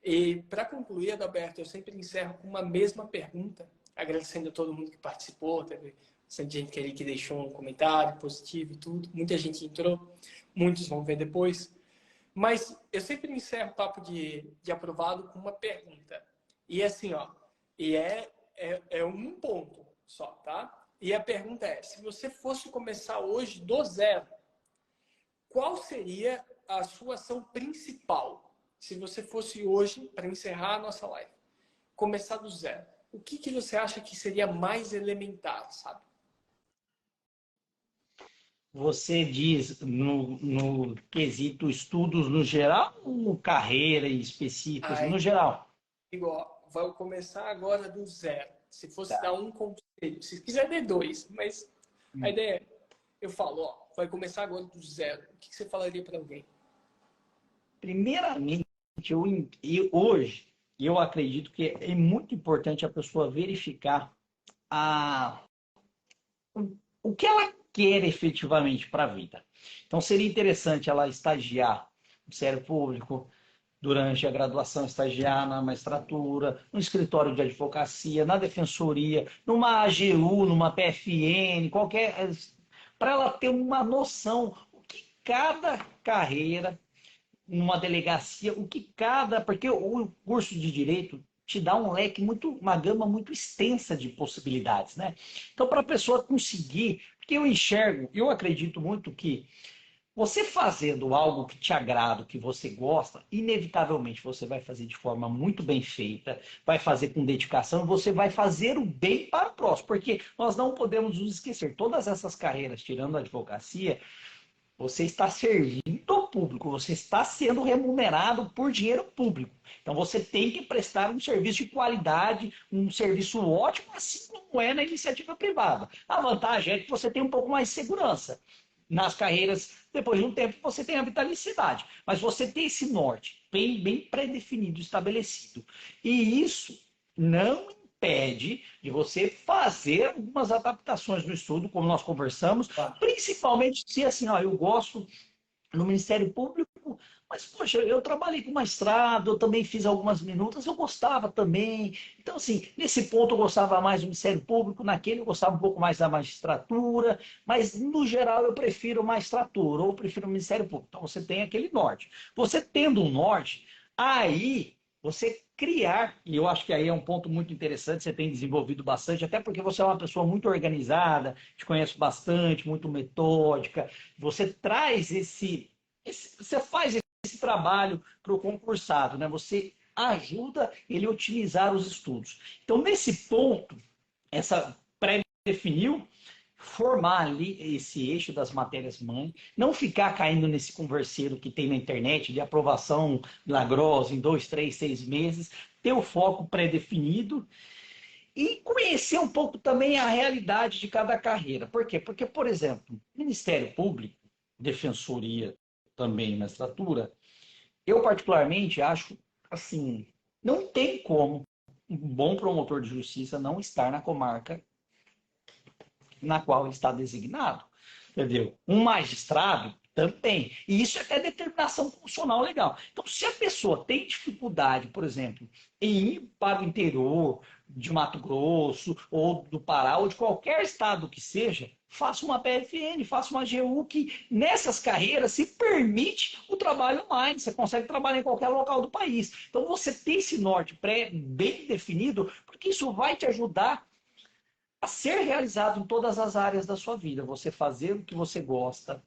E para concluir, Adalberto, eu sempre encerro com uma mesma pergunta, agradecendo a todo mundo que participou, teve bastante gente que deixou um comentário positivo e tudo, muita gente entrou, muitos vão ver depois. Mas eu sempre encerro o papo de aprovado com uma pergunta. E assim, ó, é um ponto só, tá? E a pergunta é: se você fosse começar hoje do zero, qual seria a sua ação principal? Se você fosse hoje, para encerrar a nossa live, começar do zero, o que você acha que seria mais elementar, sabe? Você diz no quesito estudos no geral ou carreira em específico, assim, Ai, no geral? igual, vai começar agora do zero. Se fosse Tá. dar um conselho, se quiser dar dois, mas a ideia é, eu falo, ó, vai começar agora do zero. O que você falaria para alguém? Primeiramente, hoje, eu acredito que é muito importante a pessoa verificar a, o que ela quer efetivamente para a vida. Então, seria interessante ela estagiar no Ministério Público, durante a graduação, estagiar na magistratura, no escritório de advocacia, na defensoria, numa AGU, numa PFN, qualquer. Para ela ter uma noção o que cada carreira, numa delegacia, o que cada. Porque o curso de direito te dá um leque muito, uma gama muito extensa de possibilidades, né? Então, para a pessoa conseguir, porque eu enxergo, eu acredito muito que você fazendo algo que te agrada, que você gosta, inevitavelmente você vai fazer de forma muito bem feita, vai fazer com dedicação, você vai fazer o bem para o próximo, porque nós não podemos nos esquecer, todas essas carreiras, tirando a advocacia, você está servindo ao público, você está sendo remunerado por dinheiro público. Então você tem que prestar um serviço de qualidade, um serviço ótimo, assim como é na iniciativa privada. A vantagem é que você tem um pouco mais de segurança nas carreiras. Depois de um tempo você tem a vitalicidade, mas você tem esse norte bem pré-definido, estabelecido. E isso não impede de você fazer algumas adaptações no estudo, como nós conversamos, Tá. principalmente se assim, ó, eu gosto no Ministério Público, mas, poxa, eu trabalhei com mestrado, eu também fiz algumas minutas, eu gostava também. Então, assim, nesse ponto eu gostava mais do Ministério Público, naquele eu gostava um pouco mais da magistratura, mas, no geral, eu prefiro magistratura, ou prefiro o Ministério Público. Então, você tem aquele norte. Você tendo um norte, aí você criar, e eu acho que aí é um ponto muito interessante, você tem desenvolvido bastante, até porque você é uma pessoa muito organizada, te conheço bastante, muito metódica, você traz você faz esse trabalho para o concursado, né? Você ajuda ele a otimizar os estudos. Então, nesse ponto, essa pré-definiu formar ali esse eixo das matérias-mãe, não ficar caindo nesse converseiro que tem na internet de aprovação milagrosa em 2, 3, 6 meses, ter o foco pré-definido e conhecer um pouco também a realidade de cada carreira. Por quê? Porque, por exemplo, Ministério Público, Defensoria também, magistratura, eu particularmente acho assim, não tem como um bom promotor de justiça não estar na comarca na qual ele está designado. Entendeu? Um magistrado também. E isso é até determinação funcional legal. Então, se a pessoa tem dificuldade, por exemplo, em ir para o interior de Mato Grosso, ou do Pará, ou de qualquer estado que seja, faça uma PFN, faça uma AGU, que nessas carreiras se permite o trabalho online. Você consegue trabalhar em qualquer local do país. Então, você tem esse norte pré bem definido, porque isso vai te ajudar a ser realizado em todas as áreas da sua vida. Você fazer o que você gosta,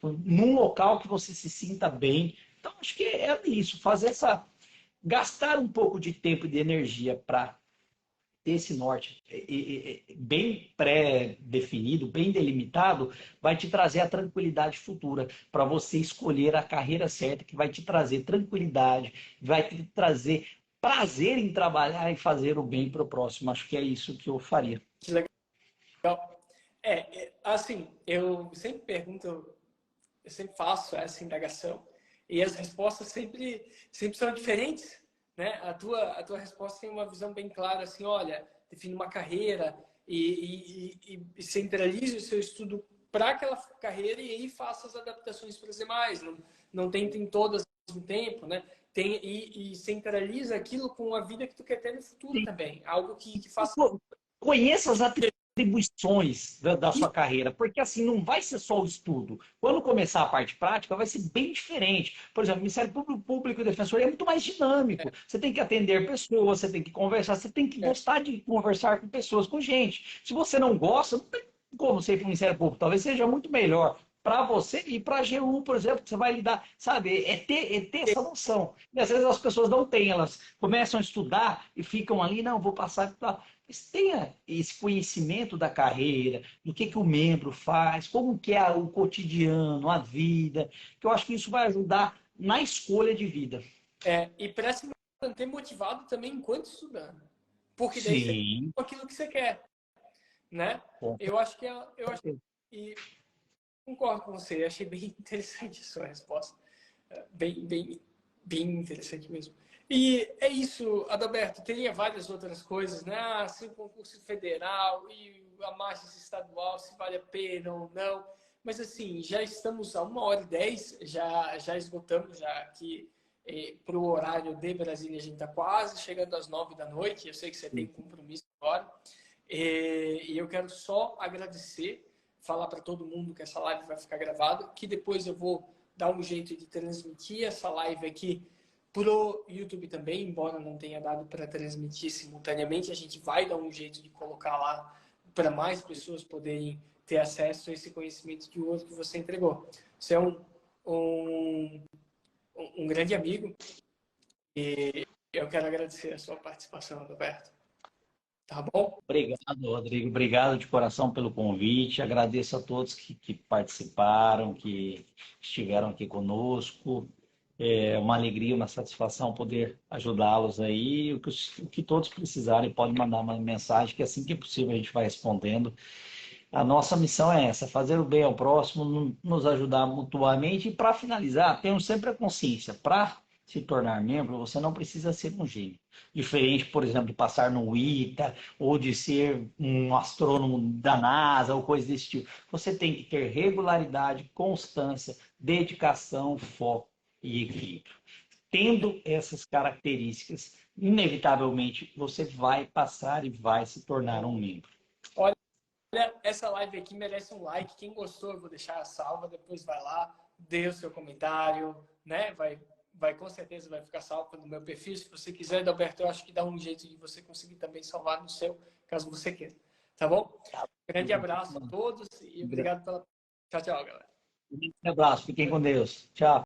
num local que você se sinta bem. Então, acho que é isso, fazer essa. Gastar um pouco de tempo e de energia para ter esse norte bem pré-definido, bem delimitado, vai te trazer a tranquilidade futura para você escolher a carreira certa que vai te trazer tranquilidade, vai te trazer prazer em trabalhar e fazer o bem para o próximo. Acho que é isso que eu faria. Que legal. Assim, eu sempre pergunto, eu sempre faço essa indagação e as respostas sempre são diferentes, né? A tua resposta tem uma visão bem clara, assim, olha, define uma carreira e centralize o seu estudo para aquela carreira e aí faça as adaptações para as demais. Não tentem todas ao mesmo tempo, né? E centraliza aquilo com a vida que tu quer ter no futuro também. Algo que faça Conheça as atribuições da sua isso. carreira, porque assim não vai ser só o estudo. Quando começar a parte prática, vai ser bem diferente. Por exemplo, o Ministério Público e Defensoria é muito mais dinâmico. Você tem que atender pessoas, você tem que conversar, você tem que gostar de conversar com pessoas, com gente. Se você não gosta, não tem como ser para o Ministério Público. Talvez seja muito melhor para você e para a AGU, por exemplo, que você vai lidar, sabe? É ter essa noção. E às vezes as pessoas não têm, elas começam a estudar e ficam ali, não, vou passar. Mas tenha esse conhecimento da carreira, do que o membro faz, como que é o cotidiano, a vida, que eu acho que isso vai ajudar na escolha de vida. E para se manter motivado também enquanto estudando. Porque daí você tem Sim, aquilo que você quer, né? com Eu acho que eu acho certeza. e concordo com você, achei bem interessante a sua resposta. Bem interessante mesmo. E é isso, Adalberto, teria várias outras coisas, né? Ah, se o concurso federal e a margem estadual, se vale a pena ou não. Mas assim, já estamos a 1h10, já esgotamos já aqui para o horário de Brasília, a gente está quase chegando às 9 da noite. Eu sei que você tem compromisso agora. E eu quero só agradecer, falar para todo mundo que essa live vai ficar gravada, que depois eu vou dar um jeito de transmitir essa live aqui pro YouTube também, embora não tenha dado para transmitir simultaneamente, a gente vai dar um jeito de colocar lá para mais pessoas poderem ter acesso a esse conhecimento de ouro que você entregou. Você é um, um grande amigo e eu quero agradecer a sua participação, Roberto. Tá bom? Obrigado, Rodrigo. Obrigado de coração pelo convite. Agradeço a todos que participaram, que estiveram aqui conosco. É uma alegria, uma satisfação poder ajudá-los aí. O que todos precisarem, podem mandar uma mensagem, que assim que possível a gente vai respondendo. A nossa missão é essa, fazer o bem ao próximo, nos ajudar mutuamente. E para finalizar, tenhamos sempre a consciência, para se tornar membro, você não precisa ser um gênio. Diferente, por exemplo, de passar no ITA, ou de ser um astrônomo da NASA, ou coisa desse tipo. Você tem que ter regularidade, constância, dedicação, foco e equilíbrio. Tendo essas características, inevitavelmente você vai passar e vai se tornar um membro. Olha, essa live aqui merece um like. Quem gostou, eu vou deixar a salva. Depois vai lá, dê o seu comentário, né? Vai com certeza vai ficar salvo no meu perfil. Se você quiser, Adalberto, eu acho que dá um jeito de você conseguir também salvar no seu, caso você queira. Tá bom? Tá. Grande abraço a todos e obrigado pela. Tchau, tchau, galera. Um abraço, fiquem com Deus. Tchau.